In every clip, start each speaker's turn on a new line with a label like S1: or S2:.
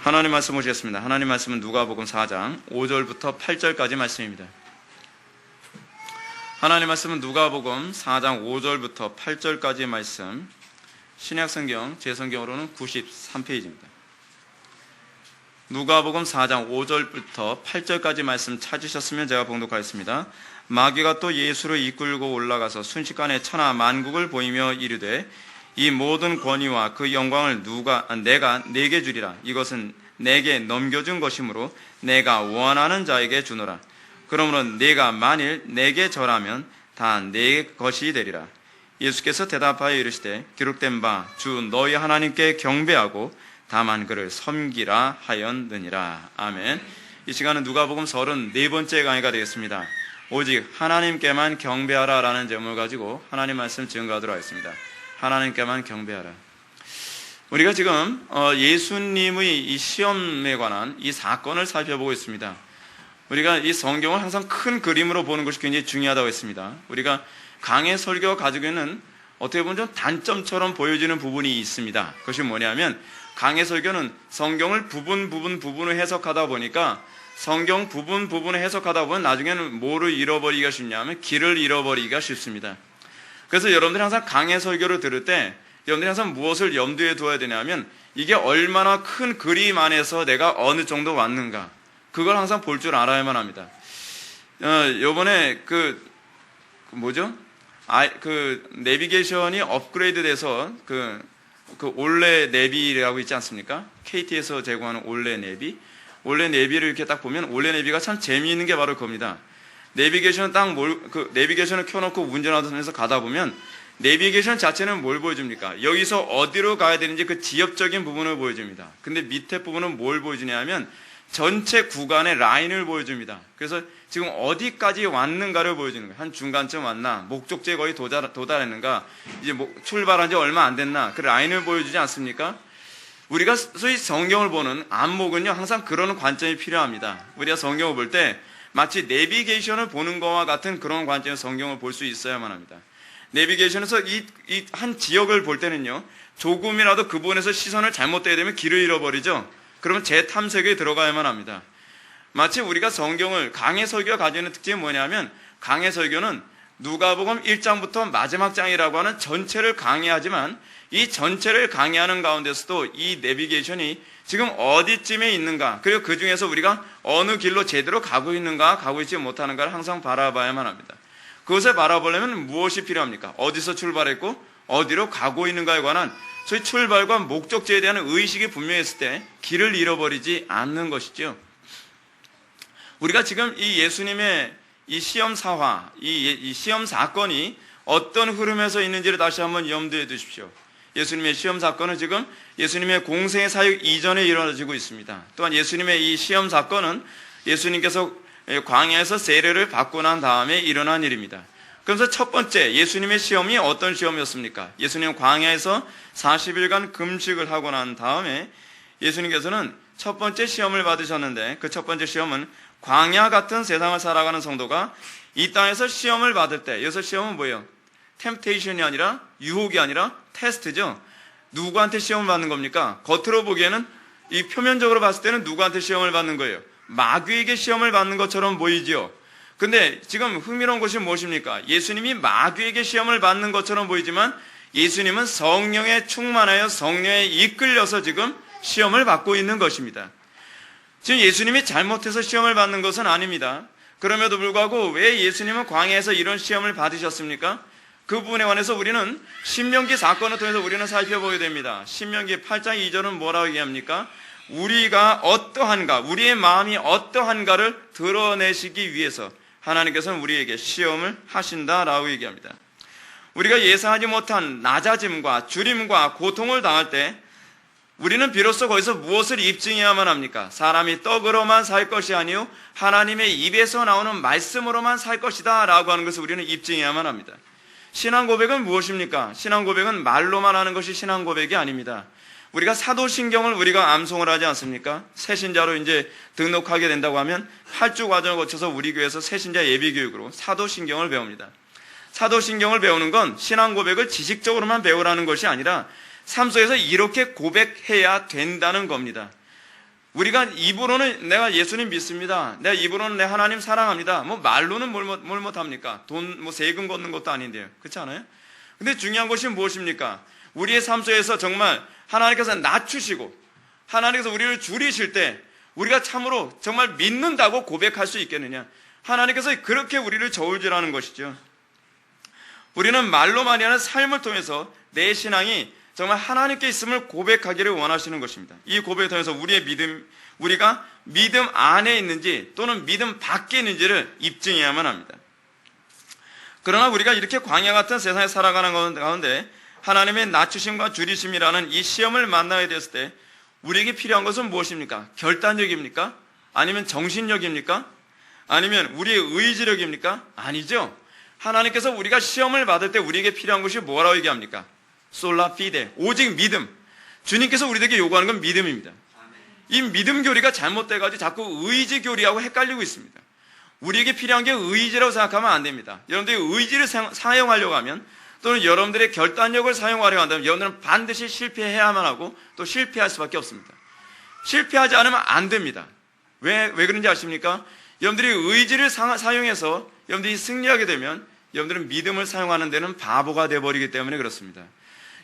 S1: 하나님 말씀 보시겠습니다. 하나님 말씀은 누가복음 4장 5절부터 8절까지 말씀입니다. 하나님 말씀은 누가복음 4장 5절부터 8절까지 말씀, 신약성경 제 성경으로는 93페이지입니다. 누가복음 4장 5절부터 8절까지 말씀 찾으셨으면 제가 봉독하겠습니다. 마귀가 또 예수를 이끌고 올라가서 순식간에 천하 만국을 보이며 이르되 이 모든 권위와 그 영광을 내가 네게 주리라. 이것은 내게 넘겨준 것이므로 내가 원하는 자에게 주노라. 그러므로 네가 만일 내게 절하면 다 내 것이 되리라. 예수께서 대답하여 이르시되 기록된 바 주 너희 하나님께 경배하고 다만 그를 섬기라 하였느니라. 아멘. 이 시간은 누가복음 34번째 강의가 되겠습니다. 오직 하나님께만 경배하라 라는 제목을 가지고 하나님 말씀 증거하도록 하겠습니다. 하나님께만 경배하라. 우리가 지금 예수님의 이 시험에 관한 이 사건을 살펴보고 있습니다. 우리가 이 성경을 항상 큰 그림으로 보는 것이 굉장히 중요하다고 했습니다. 우리가 강해 설교가 가지고 있는 어떻게 보면 좀 단점처럼 보여지는 부분이 있습니다. 그것이 뭐냐면 강해 설교는 성경을 부분을 해석하다 보니까 성경 부분을 해석하다 보면 나중에는 뭐를 잃어버리기가 쉽냐면 길을 잃어버리기가 쉽습니다. 그래서 여러분들이 항상 강해 설교를 들을 때 여러분들이 항상 무엇을 염두에 두어야 되냐면 이게 얼마나 큰 그림 안에서 내가 어느 정도 왔는가, 그걸 항상 볼 줄 알아야만 합니다. 요번에 내비게이션이 업그레이드 돼서 그 올레 내비라고 있지 않습니까? KT에서 제공하는 올레 내비를 이렇게 딱 보면 올레 내비가 참 재미있는 게 바로 그겁니다. 내비게이션은 내비게이션을 켜놓고 운전하면서 가다 보면 내비게이션 자체는 뭘 보여줍니까? 여기서 어디로 가야 되는지 그 지엽적인 부분을 보여줍니다. 근데 밑에 부분은 뭘 보여주냐면 전체 구간의 라인을 보여줍니다. 그래서 지금 어디까지 왔는가를 보여주는 거예요. 한 중간쯤 왔나? 목적지에 거의 도달했는가? 이제 출발한 지 얼마 안 됐나? 그 라인을 보여주지 않습니까? 우리가 소위 성경을 보는 안목은요, 항상 그런 관점이 필요합니다. 우리가 성경을 볼 때 마치 내비게이션을 보는 것과 같은 그런 관점에서 성경을 볼 수 있어야만 합니다. 내비게이션에서 이 한 지역을 볼 때는요, 조금이라도 그 부분에서 시선을 잘못되게 되면 길을 잃어버리죠. 그러면 재탐색에 들어가야만 합니다. 마치 우리가 성경을, 강해 설교가 가지고 있는 특징이 뭐냐면 강해 설교는 누가복음 1장부터 마지막 장이라고 하는 전체를 강의하지만 이 전체를 강의하는 가운데서도 이 내비게이션이 지금 어디쯤에 있는가, 그리고 그 중에서 우리가 어느 길로 제대로 가고 있는가, 가고 있지 못하는가를 항상 바라봐야만 합니다. 그것을 바라보려면 무엇이 필요합니까? 어디서 출발했고 어디로 가고 있는가에 관한 소위 출발과 목적지에 대한 의식이 분명했을 때 길을 잃어버리지 않는 것이죠. 우리가 지금 이 예수님의 이 시험 사화, 이 시험 사건이 어떤 흐름에서 있는지를 다시 한번 염두에 두십시오. 예수님의 시험 사건은 지금 예수님의 공생의 사역 이전에 이루어지고 있습니다. 또한 예수님의 이 시험 사건은 예수님께서 광야에서 세례를 받고 난 다음에 일어난 일입니다. 그래서 첫 번째 예수님의 시험이 어떤 시험이었습니까? 예수님 광야에서 40일간 금식을 하고 난 다음에 예수님께서는 첫 번째 시험을 받으셨는데 그 첫 번째 시험은 광야 같은 세상을 살아가는 성도가 이 땅에서 시험을 받을 때, 여기서 시험은 뭐예요? 템테이션이 아니라 유혹이 아니라 테스트죠. 누구한테 시험을 받는 겁니까? 겉으로 보기에는 이 표면적으로 봤을 때는 누구한테 시험을 받는 거예요? 마귀에게 시험을 받는 것처럼 보이지요. 근데 지금 흥미로운 것이 무엇입니까? 예수님이 마귀에게 시험을 받는 것처럼 보이지만 예수님은 성령에 충만하여 성령에 이끌려서 지금 시험을 받고 있는 것입니다. 지금 예수님이 잘못해서 시험을 받는 것은 아닙니다. 그럼에도 불구하고 왜 예수님은 광야에서 이런 시험을 받으셨습니까? 그 부분에 관해서 우리는 신명기 사건을 통해서 우리는 살펴보게 됩니다. 신명기 8장 2절은 뭐라고 얘기합니까? 우리가 어떠한가, 우리의 마음이 어떠한가를 드러내시기 위해서 하나님께서는 우리에게 시험을 하신다라고 얘기합니다. 우리가 예상하지 못한 낮아짐과 주림과 고통을 당할 때 우리는 비로소 거기서 무엇을 입증해야만 합니까? 사람이 떡으로만 살 것이 아니요 하나님의 입에서 나오는 말씀으로만 살 것이다 라고 하는 것을 우리는 입증해야만 합니다. 신앙 고백은 무엇입니까? 신앙 고백은 말로만 하는 것이 신앙 고백이 아닙니다. 우리가 사도신경을 우리가 암송을 하지 않습니까? 새신자로 이제 등록하게 된다고 하면 8주 과정을 거쳐서 우리 교회에서 새신자 예비교육으로 사도신경을 배웁니다. 사도신경을 배우는 건 신앙 고백을 지식적으로만 배우라는 것이 아니라 삶 속에서 이렇게 고백해야 된다는 겁니다. 우리가 입으로는 내가 예수님 믿습니다. 내가 입으로는 내 하나님 사랑합니다. 뭐 말로는 뭘 못합니까? 돈, 뭐 세금 걷는 것도 아닌데요. 그렇지 않아요? 근데 중요한 것이 무엇입니까? 우리의 삶 속에서 정말 하나님께서 낮추시고 하나님께서 우리를 줄이실 때 우리가 참으로 정말 믿는다고 고백할 수 있겠느냐? 하나님께서 그렇게 우리를 저울질하는 것이죠. 우리는 말로만이 아니라 삶을 통해서 내 신앙이 정말 하나님께 있음을 고백하기를 원하시는 것입니다. 이 고백을 통해서 우리가 믿음 안에 있는지 또는 믿음 밖에 있는지를 입증해야만 합니다. 그러나 우리가 이렇게 광야 같은 세상에 살아가는 가운데 하나님의 낮추심과 줄이심이라는 이 시험을 만나게 됐을 때 우리에게 필요한 것은 무엇입니까? 결단력입니까? 아니면 정신력입니까? 아니면 우리의 의지력입니까? 아니죠. 하나님께서 우리가 시험을 받을 때 우리에게 필요한 것이 뭐라고 얘기합니까? 솔라 피데, 오직 믿음. 주님께서 우리에게 요구하는 건 믿음입니다. 이 믿음 교리가 잘못돼가지고 자꾸 의지 교리하고 헷갈리고 있습니다. 우리에게 필요한 게 의지라고 생각하면 안 됩니다. 여러분들이 의지를 사용하려고 하면 또는 여러분들의 결단력을 사용하려고 한다면 여러분들은 반드시 실패해야만 하고 또 실패할 수밖에 없습니다. 실패하지 않으면 안 됩니다. 왜 그런지 아십니까? 여러분들이 의지를 사용해서 여러분들이 승리하게 되면 여러분들은 믿음을 사용하는 데는 바보가 되어버리기 때문에 그렇습니다.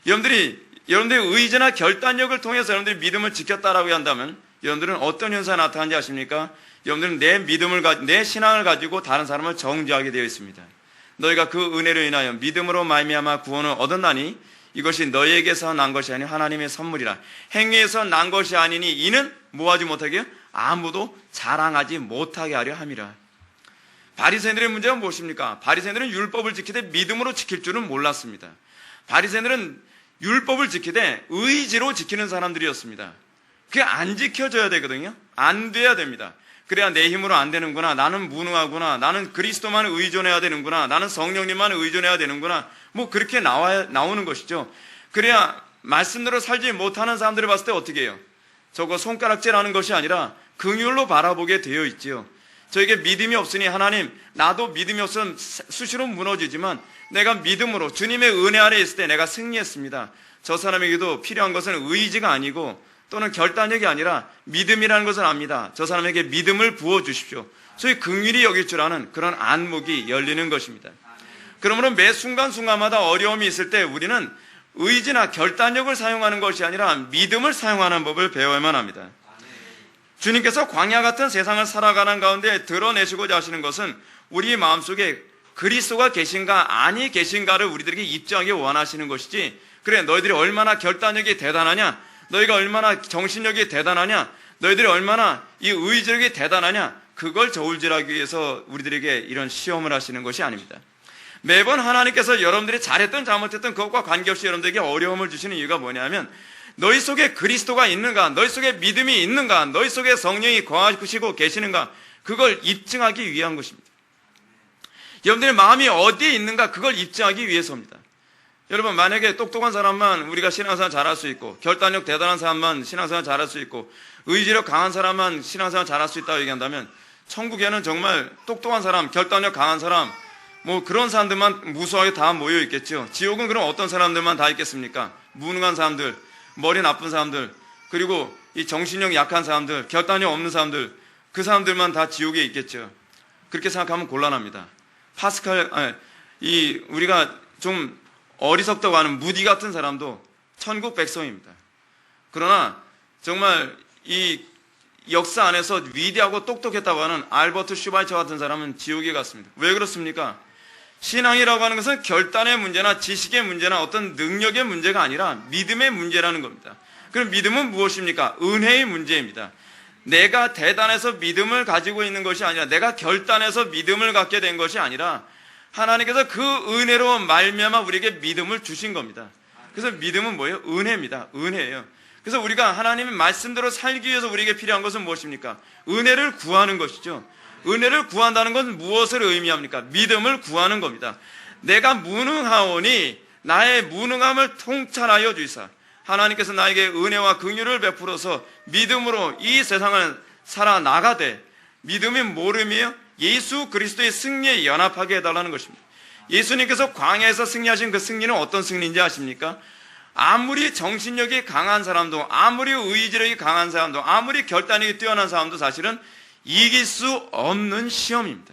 S1: 여러분들의 의지나 결단력을 통해서 여러분들이 믿음을 지켰다라고 한다면 여러분들은 어떤 현상이 나타나는지 아십니까? 여러분들은 내 신앙을 가지고 다른 사람을 정죄하게 되어 있습니다. 너희가 그 은혜로 인하여 믿음으로 말미암아 구원을 얻었나니 이것이 너희에게서 난 것이 아니 하나님의 선물이라. 행위에서 난 것이 아니니 이는 뭐하지 못하게 아무도 자랑하지 못하게 하려 함이라. 바리새인들의 문제가 무엇입니까? 바리새인들은 율법을 지키되 믿음으로 지킬 줄은 몰랐습니다. 바리새인들은 율법을 지키되 의지로 지키는 사람들이었습니다. 그게 안 지켜져야 되거든요. 안 돼야 됩니다. 그래야 내 힘으로 안 되는구나. 나는 무능하구나. 나는 그리스도만 의존해야 되는구나. 나는 성령님만 의존해야 되는구나. 뭐 그렇게 나오는 것이죠. 그래야 말씀대로 살지 못하는 사람들을 봤을 때 어떻게 해요? 저거 손가락질하는 것이 아니라 긍휼로 바라보게 되어 있지요. 저에게 믿음이 없으니 하나님, 나도 믿음이 없으면 수시로 무너지지만 내가 믿음으로 주님의 은혜 아래 있을 때 내가 승리했습니다. 저 사람에게도 필요한 것은 의지가 아니고 또는 결단력이 아니라 믿음이라는 것을 압니다. 저 사람에게 믿음을 부어주십시오. 소위 긍휼히 여길 줄 아는 그런 안목이 열리는 것입니다. 그러므로 매 순간순간마다 어려움이 있을 때 우리는 의지나 결단력을 사용하는 것이 아니라 믿음을 사용하는 법을 배워야만 합니다. 주님께서 광야 같은 세상을 살아가는 가운데 드러내시고자 하시는 것은 우리 마음속에 그리스도가 계신가 아니 계신가를 우리들에게 입증하기 원하시는 것이지, 그래 너희들이 얼마나 결단력이 대단하냐, 너희가 얼마나 정신력이 대단하냐, 너희들이 얼마나 이 의지력이 대단하냐, 그걸 저울질하기 위해서 우리들에게 이런 시험을 하시는 것이 아닙니다. 매번 하나님께서 여러분들이 잘했든 잘못했든 그것과 관계없이 여러분들에게 어려움을 주시는 이유가 뭐냐면 너희 속에 그리스도가 있는가, 너희 속에 믿음이 있는가, 너희 속에 성령이 거하시고 계시는가, 그걸 입증하기 위한 것입니다. 여러분들의 마음이 어디에 있는가, 그걸 입증하기 위해서입니다. 여러분, 만약에 똑똑한 사람만 우리가 신앙생활 잘할 수 있고, 결단력 대단한 사람만 신앙생활 잘할 수 있고, 의지력 강한 사람만 신앙생활 잘할 수 있다고 얘기한다면 천국에는 정말 똑똑한 사람, 결단력 강한 사람, 뭐 그런 사람들만 무수하게 다 모여 있겠죠. 지옥은 그럼 어떤 사람들만 다 있겠습니까? 무능한 사람들, 머리 나쁜 사람들, 그리고 이 정신력 약한 사람들, 결단력 없는 사람들, 그 사람들만 다 지옥에 있겠죠. 그렇게 생각하면 곤란합니다. 우리가 좀 어리석다고 하는 무디 같은 사람도 천국 백성입니다. 그러나 정말 이 역사 안에서 위대하고 똑똑했다고 하는 알버트 슈바이처 같은 사람은 지옥에 갔습니다. 왜 그렇습니까? 신앙이라고 하는 것은 결단의 문제나 지식의 문제나 어떤 능력의 문제가 아니라 믿음의 문제라는 겁니다. 그럼 믿음은 무엇입니까? 은혜의 문제입니다. 내가 대단해서 믿음을 가지고 있는 것이 아니라, 내가 결단해서 믿음을 갖게 된 것이 아니라 하나님께서 그 은혜로 말미암아 우리에게 믿음을 주신 겁니다. 그래서 믿음은 뭐예요? 은혜입니다. 은혜예요. 그래서 우리가 하나님의 말씀대로 살기 위해서 우리에게 필요한 것은 무엇입니까? 은혜를 구하는 것이죠. 은혜를 구한다는 것은 무엇을 의미합니까? 믿음을 구하는 겁니다. 내가 무능하오니 나의 무능함을 통찰하여 주시사. 하나님께서 나에게 은혜와 긍휼을 베풀어서 믿음으로 이 세상을 살아나가되, 믿음이 뭐름이에요? 예수 그리스도의 승리에 연합하게 해달라는 것입니다. 예수님께서 광야에서 승리하신 그 승리는 어떤 승리인지 아십니까? 아무리 정신력이 강한 사람도, 아무리 의지력이 강한 사람도, 아무리 결단력이 뛰어난 사람도 사실은 이길 수 없는 시험입니다.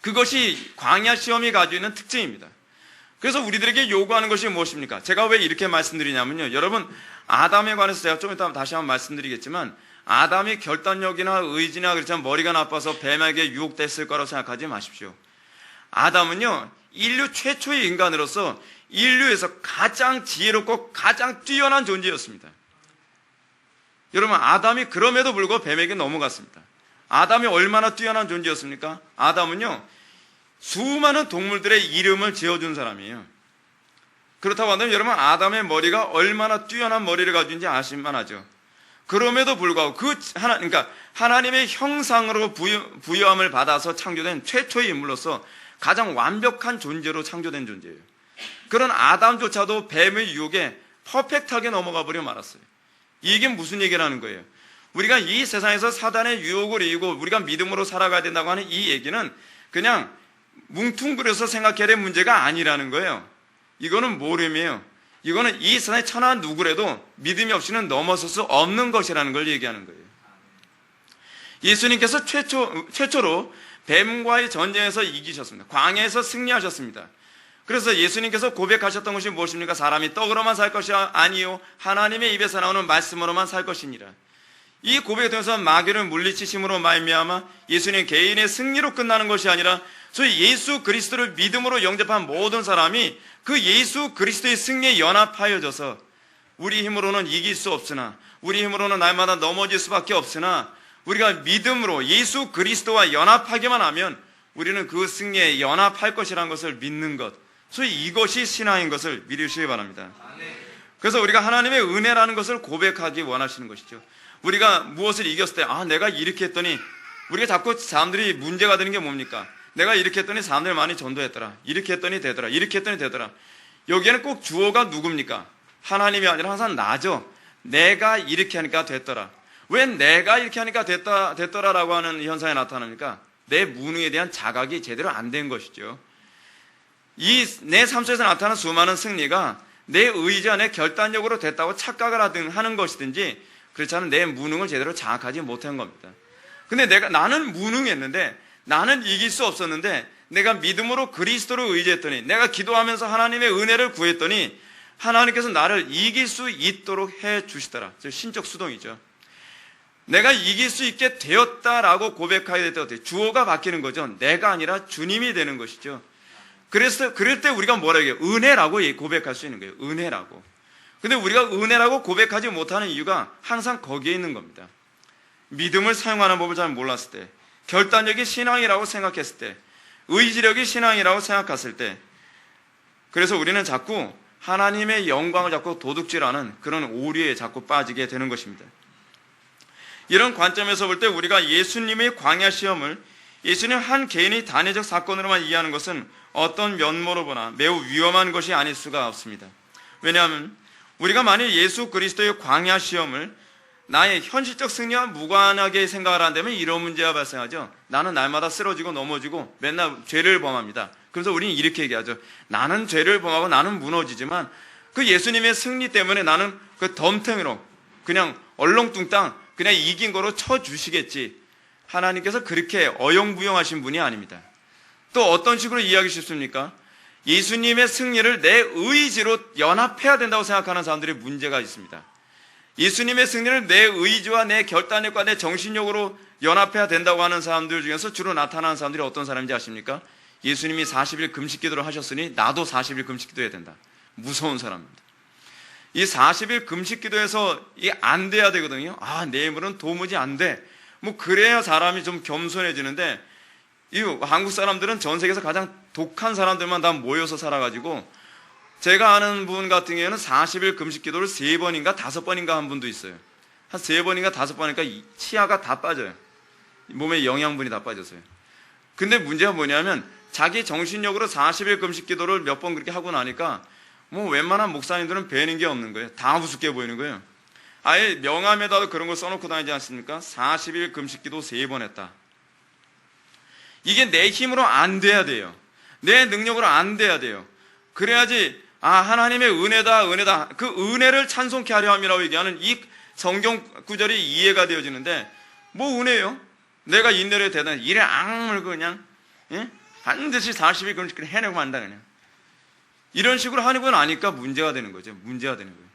S1: 그것이 광야 시험이 가지고 있는 특징입니다. 그래서 우리들에게 요구하는 것이 무엇입니까? 제가 왜 이렇게 말씀드리냐면요, 여러분, 아담에 관해서 제가 좀 이따 다시 한번 말씀드리겠지만, 아담이 결단력이나 의지나 그렇지만 머리가 나빠서 뱀에게 유혹됐을 거라고 생각하지 마십시오. 아담은요, 인류 최초의 인간으로서 인류에서 가장 지혜롭고 가장 뛰어난 존재였습니다. 여러분, 아담이 그럼에도 불구하고 뱀에게 넘어갔습니다. 아담이 얼마나 뛰어난 존재였습니까? 아담은요, 수많은 동물들의 이름을 지어준 사람이에요. 그렇다고 한다면 여러분, 아담의 머리가 얼마나 뛰어난 머리를 가지고 있는지 아실만하죠. 그럼에도 불구하고 그러니까 하나님의 형상으로 부여함을 받아서 창조된 최초의 인물로서 가장 완벽한 존재로 창조된 존재예요. 그런 아담조차도 뱀의 유혹에 퍼펙트하게 넘어가 버려 말았어요. 이게 무슨 얘기라는 거예요? 우리가 이 세상에서 사단의 유혹을 이기고 우리가 믿음으로 살아가야 된다고 하는 이 얘기는 그냥 뭉퉁그려서 생각해야 될 문제가 아니라는 거예요. 이거는 모름이에요. 이거는 이 세상의 천하 누구라도 믿음이 없이는 넘어설 수 없는 것이라는 걸 얘기하는 거예요. 예수님께서 최초로 뱀과의 전쟁에서 이기셨습니다. 광야에서 승리하셨습니다. 그래서 예수님께서 고백하셨던 것이 무엇입니까? 사람이 떡으로만 살 것이 아니요 하나님의 입에서 나오는 말씀으로만 살 것이니라. 이 고백에 통해서 마귀를 물리치심으로 말미암아 예수님 개인의 승리로 끝나는 것이 아니라 소위 예수 그리스도를 믿음으로 영접한 모든 사람이 그 예수 그리스도의 승리에 연합하여져서 우리 힘으로는 이길 수 없으나, 우리 힘으로는 날마다 넘어질 수밖에 없으나 우리가 믿음으로 예수 그리스도와 연합하기만 하면 우리는 그 승리에 연합할 것이라는 것을 믿는 것, 소위 이것이 신앙인 것을 믿으시기 바랍니다. 그래서 우리가 하나님의 은혜라는 것을 고백하기 원하시는 것이죠. 우리가 무엇을 이겼을 때 내가 이렇게 했더니, 우리가 자꾸 사람들이 문제가 되는 게 뭡니까? 내가 이렇게 했더니 사람들 많이 전도했더라, 이렇게 했더니 되더라, 이렇게 했더니 되더라. 여기에는 꼭 주어가 누굽니까? 하나님이 아니라 항상 나죠. 내가 이렇게 하니까 됐더라. 왜 내가 이렇게 하니까 됐더라라고 하는 현상이 나타납니까? 내 무능에 대한 자각이 제대로 안 된 것이죠. 내 삶 속에서 나타나는 수많은 승리가 내 의지와 내 결단력으로 됐다고 착각을 하는 것이든지, 그렇지 않으면 내 무능을 제대로 자각하지 못한 겁니다. 근데 나는 무능했는데, 나는 이길 수 없었는데, 내가 믿음으로 그리스도를 의지했더니, 내가 기도하면서 하나님의 은혜를 구했더니 하나님께서 나를 이길 수 있도록 해 주시더라. 신적 수동이죠. 내가 이길 수 있게 되었다라고 고백하게 될 때 주어가 바뀌는 거죠. 내가 아니라 주님이 되는 것이죠. 그래서 그럴 때 우리가 뭐라 해요? 은혜라고 고백할 수 있는 거예요. 은혜라고. 근데 우리가 은혜라고 고백하지 못하는 이유가 항상 거기에 있는 겁니다. 믿음을 사용하는 법을 잘 몰랐을 때, 결단력이 신앙이라고 생각했을 때, 의지력이 신앙이라고 생각했을 때, 그래서 우리는 자꾸 하나님의 영광을 자꾸 도둑질하는 그런 오류에 자꾸 빠지게 되는 것입니다. 이런 관점에서 볼 때 우리가 예수님의 광야 시험을 예수님 한 개인의 단회적 사건으로만 이해하는 것은 어떤 면모로 보나 매우 위험한 것이 아닐 수가 없습니다. 왜냐하면 우리가 만일 예수 그리스도의 광야 시험을 나의 현실적 승리와 무관하게 생각을 한다면 이런 문제가 발생하죠. 나는 날마다 쓰러지고 넘어지고 맨날 죄를 범합니다. 그래서 우리는 이렇게 얘기하죠. 나는 죄를 범하고 나는 무너지지만 그 예수님의 승리 때문에 나는 그 덤탱이로 그냥 얼렁뚱땅 그냥 이긴 거로 쳐주시겠지. 하나님께서 그렇게 어영부영하신 분이 아닙니다. 또 어떤 식으로 이해하기 쉽습니까? 예수님의 승리를 내 의지로 연합해야 된다고 생각하는 사람들이 문제가 있습니다. 예수님의 승리를 내 의지와 내 결단력과 내 정신력으로 연합해야 된다고 하는 사람들 중에서 주로 나타나는 사람들이 어떤 사람인지 아십니까? 예수님이 40일 금식기도를 하셨으니 나도 40일 금식기도해야 된다. 무서운 사람입니다. 이 40일 금식기도에서 이게 안 돼야 되거든요. 내 힘으로는 도무지 안 돼. 그래야 사람이 좀 겸손해지는데, 이 한국 사람들은 전 세계에서 가장 독한 사람들만 다 모여서 살아가지고, 제가 아는 분 같은 경우에는 40일 금식기도를 3번인가 5번인가 한 분도 있어요. 한 3번인가 5번이니까 치아가 다 빠져요. 몸에 영양분이 다 빠졌어요. 근데 문제가 뭐냐면 자기 정신력으로 40일 금식기도를 몇 번 그렇게 하고 나니까 웬만한 목사님들은 배는 게 없는 거예요. 다 우습게 보이는 거예요. 아예 명함에다도 그런 걸 써놓고 다니지 않습니까? 40일 금식기도 3번 했다. 이게 내 힘으로 안 돼야 돼요. 내 능력으로 안 돼야 돼요. 그래야지 하나님의 은혜다, 은혜다. 그 은혜를 찬송케 하려 함이라고 얘기하는 이 성경 구절이 이해가 되어지는데, 뭐 은혜요? 내가 인내를 대단히 이래 악물고 그냥, 예? 반드시 40일 금식 해내고 만다, 그냥. 이런 식으로 하는 아니까 문제가 되는 거죠. 문제가 되는 거예요.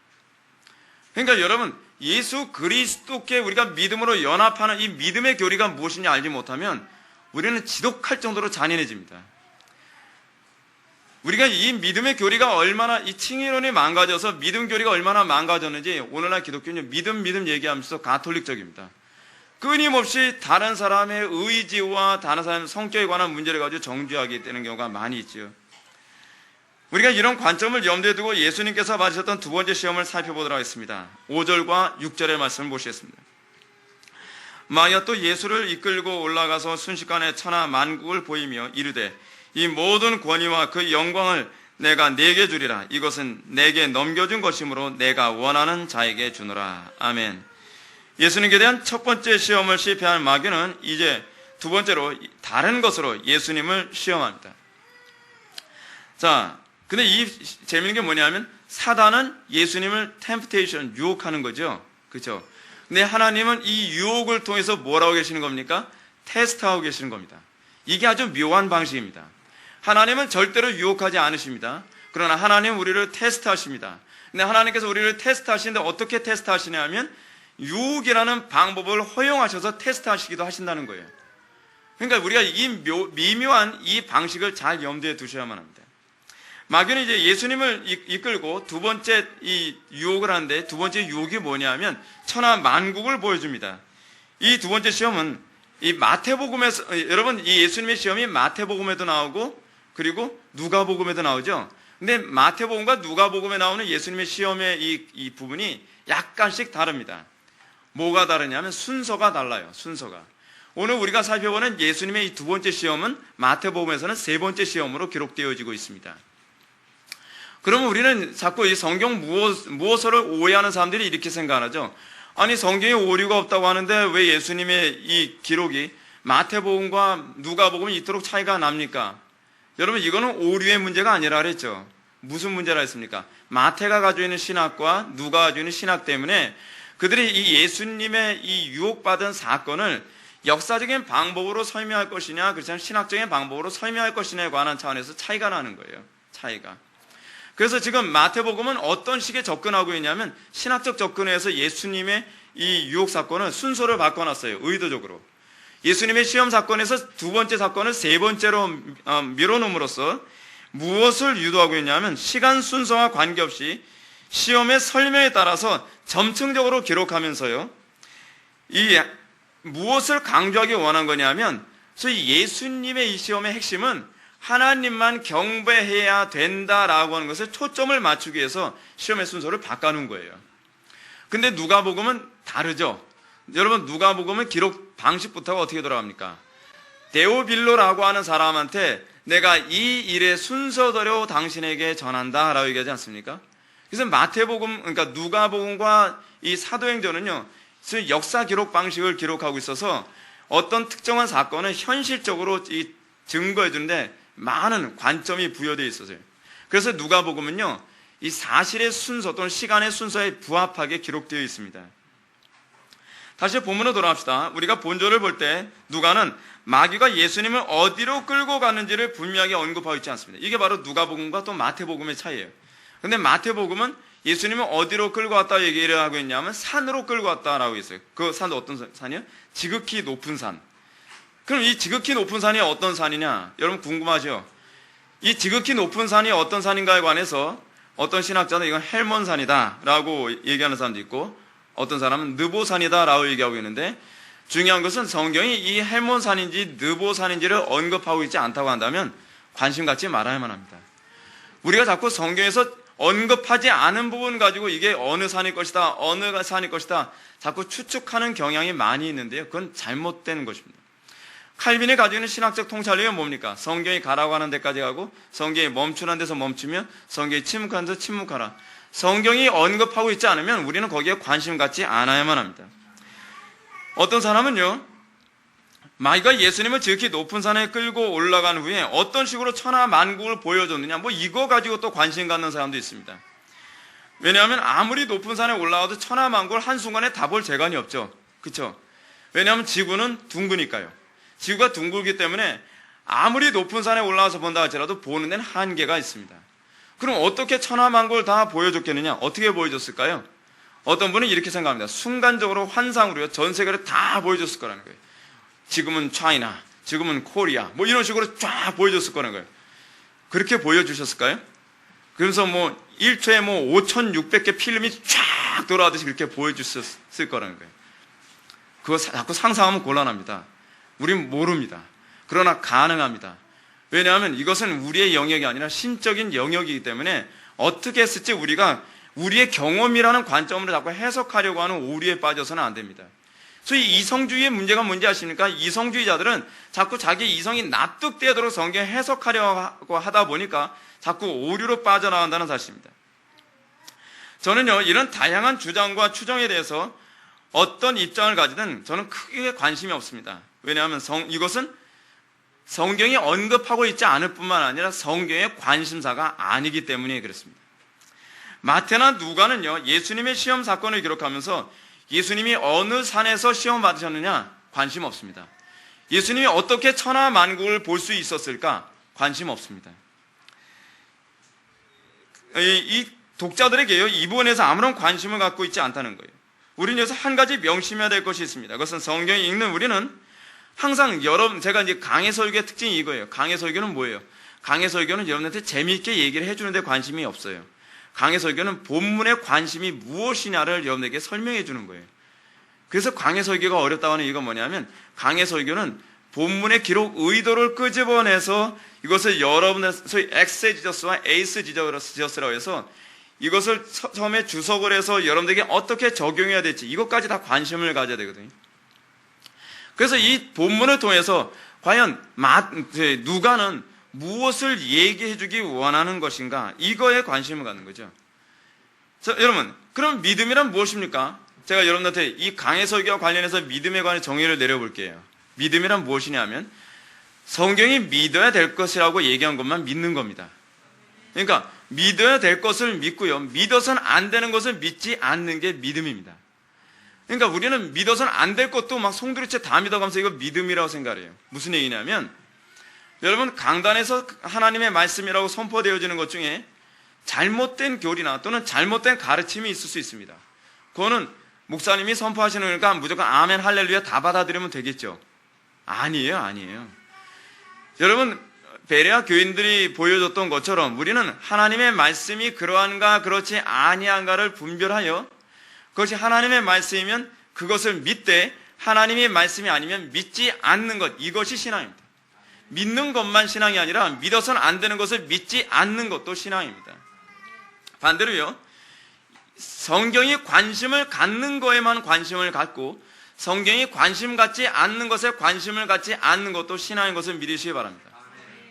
S1: 그러니까 여러분, 예수 그리스도께 우리가 믿음으로 연합하는 이 믿음의 교리가 무엇인지 알지 못하면 우리는 지독할 정도로 잔인해집니다. 우리가 이 믿음의 교리가 얼마나, 이 칭의론이 망가져서 믿음 교리가 얼마나 망가졌는지 오늘날 기독교는 믿음 얘기하면서 가톨릭적입니다. 끊임없이 다른 사람의 의지와 다른 사람의 성격에 관한 문제를 가지고 정죄하게 되는 경우가 많이 있죠. 우리가 이런 관점을 염두에 두고 예수님께서 받으셨던 두 번째 시험을 살펴보도록 하겠습니다. 5절과 6절의 말씀을 보시겠습니다. 마귀가 또 예수를 이끌고 올라가서 순식간에 천하 만국을 보이며 이르되 이 모든 권위와 그 영광을 내가 네게 주리라. 이것은 내게 넘겨준 것이므로 내가 원하는 자에게 주노라. 아멘. 예수님께 대한 첫 번째 시험을 실패한 마귀는 이제 두 번째로 다른 것으로 예수님을 시험합니다. 자, 근데 이 재미있는 게 뭐냐면 사단은 예수님을 템프테이션, 유혹하는 거죠. 그렇죠? 근데 하나님은 이 유혹을 통해서 뭐라고 계시는 겁니까? 테스트하고 계시는 겁니다. 이게 아주 묘한 방식입니다. 하나님은 절대로 유혹하지 않으십니다. 그러나 하나님은 우리를 테스트하십니다. 근데 하나님께서 우리를 테스트하시는데 어떻게 테스트하시냐 하면 유혹이라는 방법을 허용하셔서 테스트하시기도 하신다는 거예요. 그러니까 우리가 이 미묘한 이 방식을 잘 염두에 두셔야만 합니다. 마귀는 이제 예수님을 이끌고 두 번째 이 유혹을 하는데, 두 번째 유혹이 뭐냐면 천하 만국을 보여줍니다. 이 두 번째 시험은 이 마태복음에서, 여러분 이 예수님의 시험이 마태복음에도 나오고 그리고 누가복음에도 나오죠. 근데 마태복음과 누가복음에 나오는 예수님의 시험의 이 부분이 약간씩 다릅니다. 뭐가 다르냐면 순서가 달라요. 순서가. 오늘 우리가 살펴보는 예수님의 이 두 번째 시험은 마태복음에서는 세 번째 시험으로 기록되어지고 있습니다. 그러면 우리는 자꾸 이 성경 무엇을 오해하는 사람들이 이렇게 생각하죠. 아니 성경에 오류가 없다고 하는데 왜 예수님의 이 기록이 마태복음과 누가복음이 이토록 차이가 납니까? 여러분 이거는 오류의 문제가 아니라 그랬죠. 무슨 문제라 했습니까? 마태가 가지고 있는 신학과 누가 가지고 있는 신학 때문에 그들이 이 예수님의 이 유혹받은 사건을 역사적인 방법으로 설명할 것이냐, 그렇지 않으면 신학적인 방법으로 설명할 것이냐에 관한 차원에서 차이가 나는 거예요. 차이가. 그래서 지금 마태복음은 어떤 식의 접근하고 있냐면 신학적 접근에서 예수님의 이 유혹 사건을 순서를 바꿔놨어요. 의도적으로. 예수님의 시험 사건에서 두 번째 사건을 세 번째로 밀어놓음으로써 무엇을 유도하고 있냐면 시간 순서와 관계없이 시험의 설명에 따라서 점층적으로 기록하면서요. 이 무엇을 강조하기 원한 거냐면 소위 예수님의 이 시험의 핵심은 하나님만 경배해야 된다라고 하는 것을 초점을 맞추기 위해서 시험의 순서를 바꿔놓은 거예요. 근데 누가복음은 다르죠. 여러분 누가복음은 기록 방식부터가 어떻게 돌아갑니까? 데오빌로라고 하는 사람한테 내가 이 일의 순서대로 당신에게 전한다 라고 얘기하지 않습니까? 그래서 마태복음, 그러니까 누가복음과 이 사도행전은요, 역사 기록 방식을 기록하고 있어서 어떤 특정한 사건을 현실적으로 증거해 주는데 많은 관점이 부여되어 있어서요. 그래서 누가복음은요, 이 사실의 순서 또는 시간의 순서에 부합하게 기록되어 있습니다. 다시 본문으로 돌아갑시다. 우리가 본절을 볼 때 누가는 마귀가 예수님을 어디로 끌고 가는지를 분명하게 언급하고 있지 않습니다. 이게 바로 누가복음과 또 마태복음의 차이예요. 근데 마태복음은 예수님을 어디로 끌고 왔다 얘기를 하고 있냐면 산으로 끌고 왔다라고 했어요. 그 산도 어떤 산이요? 지극히 높은 산. 그럼 이 지극히 높은 산이 어떤 산이냐? 여러분 궁금하죠? 이 지극히 높은 산이 어떤 산인가에 관해서 어떤 신학자는 이건 헬몬산이다 라고 얘기하는 사람도 있고 어떤 사람은 느보산이다 라고 얘기하고 있는데 중요한 것은 성경이 이 헬몬산인지 느보산인지를 언급하고 있지 않다고 한다면 관심 갖지 말아야만 합니다. 우리가 자꾸 성경에서 언급하지 않은 부분 가지고 이게 어느 산일 것이다, 어느 산일 것이다 자꾸 추측하는 경향이 많이 있는데요. 그건 잘못된 것입니다. 칼빈이 가지고 있는 신학적 통찰력이 뭡니까? 성경이 가라고 하는 데까지 가고 성경이 멈추는 데서 멈추며 성경이 침묵하는 데서 침묵하라. 성경이 언급하고 있지 않으면 우리는 거기에 관심 갖지 않아야만 합니다. 어떤 사람은요, 마귀가 예수님을 지극히 높은 산에 끌고 올라간 후에 어떤 식으로 천하만국을 보여줬느냐, 뭐 이거 가지고 또 관심 갖는 사람도 있습니다. 왜냐하면 아무리 높은 산에 올라가도 천하만국을 한순간에 다 볼 재간이 없죠. 그렇죠? 왜냐하면 지구는 둥그니까요. 지구가 둥글기 때문에 아무리 높은 산에 올라가서 본다 할지라도 보는 데는 한계가 있습니다. 그럼 어떻게 천하만국을 다 보여줬겠느냐? 어떻게 보여줬을까요? 어떤 분은 이렇게 생각합니다. 순간적으로 환상으로요, 전 세계를 다 보여줬을 거라는 거예요. 지금은 차이나, 지금은 코리아, 뭐 이런 식으로 쫙 보여줬을 거라는 거예요. 그렇게 보여주셨을까요? 그래서 뭐 1초에 뭐 5,600개 필름이 쫙 돌아가듯이 그렇게 보여주셨을 거라는 거예요. 그거 자꾸 상상하면 곤란합니다. 우린 모릅니다. 그러나 가능합니다. 왜냐하면 이것은 우리의 영역이 아니라 신적인 영역이기 때문에 어떻게 했을지 우리가 우리의 경험이라는 관점으로 자꾸 해석하려고 하는 오류에 빠져서는 안 됩니다. 소위 이성주의의 문제가 뭔지 아십니까? 이성주의자들은 자꾸 자기 이성이 납득되도록 성경을 해석하려고 하다 보니까 자꾸 오류로 빠져나간다는 사실입니다. 저는요, 이런 다양한 주장과 추정에 대해서 어떤 입장을 가지든 저는 크게 관심이 없습니다. 왜냐하면 이것은 성경이 언급하고 있지 않을 뿐만 아니라 성경의 관심사가 아니기 때문에 그렇습니다. 마태나 누가는요, 예수님의 시험 사건을 기록하면서 예수님이 어느 산에서 시험 받으셨느냐 관심 없습니다. 예수님이 어떻게 천하만국을 볼 수 있었을까 관심 없습니다. 이 독자들에게요, 이 부분에서 아무런 관심을 갖고 있지 않다는 거예요. 우리는 여기서 한 가지 명심해야 될 것이 있습니다. 그것은 성경을 읽는 우리는 항상 제가 이제 강해 설교의 특징이 이거예요. 강해 설교는 뭐예요? 강해 설교는 여러분한테 재미있게 얘기를 해주는 데 관심이 없어요. 강해 설교는 본문의 관심이 무엇이냐를 여러분에게 설명해 주는 거예요. 그래서 강해 설교가 어렵다고 하는 이유가 뭐냐면, 강해 설교는 본문의 기록 의도를 끄집어내서 이것을 여러분의 소위 엑세지저스와 에이스지저스라고 해서 이것을 처음에 주석을 해서 여러분들에게 어떻게 적용해야 될지 이것까지 다 관심을 가져야 되거든요. 그래서 이 본문을 통해서 과연 누가는 무엇을 얘기해 주기 원하는 것인가, 이거에 관심을 갖는 거죠. 자, 여러분, 그럼 믿음이란 무엇입니까? 제가 여러분들한테 이 강해 설교와 관련해서 믿음에 관한 정의를 내려볼게요. 믿음이란 무엇이냐면 성경이 믿어야 될 것이라고 얘기한 것만 믿는 겁니다. 그러니까 믿어야 될 것을 믿고요, 믿어서는 안 되는 것을 믿지 않는 게 믿음입니다. 그러니까 우리는 믿어서는 안 될 것도 막 송두리째 다 믿어가면서 이거 믿음이라고 생각해요. 무슨 얘기냐면, 여러분, 강단에서 하나님의 말씀이라고 선포되어지는 것 중에 잘못된 교리나 또는 잘못된 가르침이 있을 수 있습니다. 그거는 목사님이 선포하시는 거니까 무조건 아멘 할렐루야 다 받아들이면 되겠죠? 아니에요. 여러분, 베레아 교인들이 보여줬던 것처럼 우리는 하나님의 말씀이 그러한가 그렇지 아니한가를 분별하여 그것이 하나님의 말씀이면 그것을 믿되, 하나님의 말씀이 아니면 믿지 않는 것, 이것이 신앙입니다. 믿는 것만 신앙이 아니라 믿어서는 안 되는 것을 믿지 않는 것도 신앙입니다. 반대로요, 성경이 관심을 갖는 거에만 관심을 갖고 성경이 관심 갖지 않는 것에 관심을 갖지 않는 것도 신앙인 것을 믿으시기 바랍니다.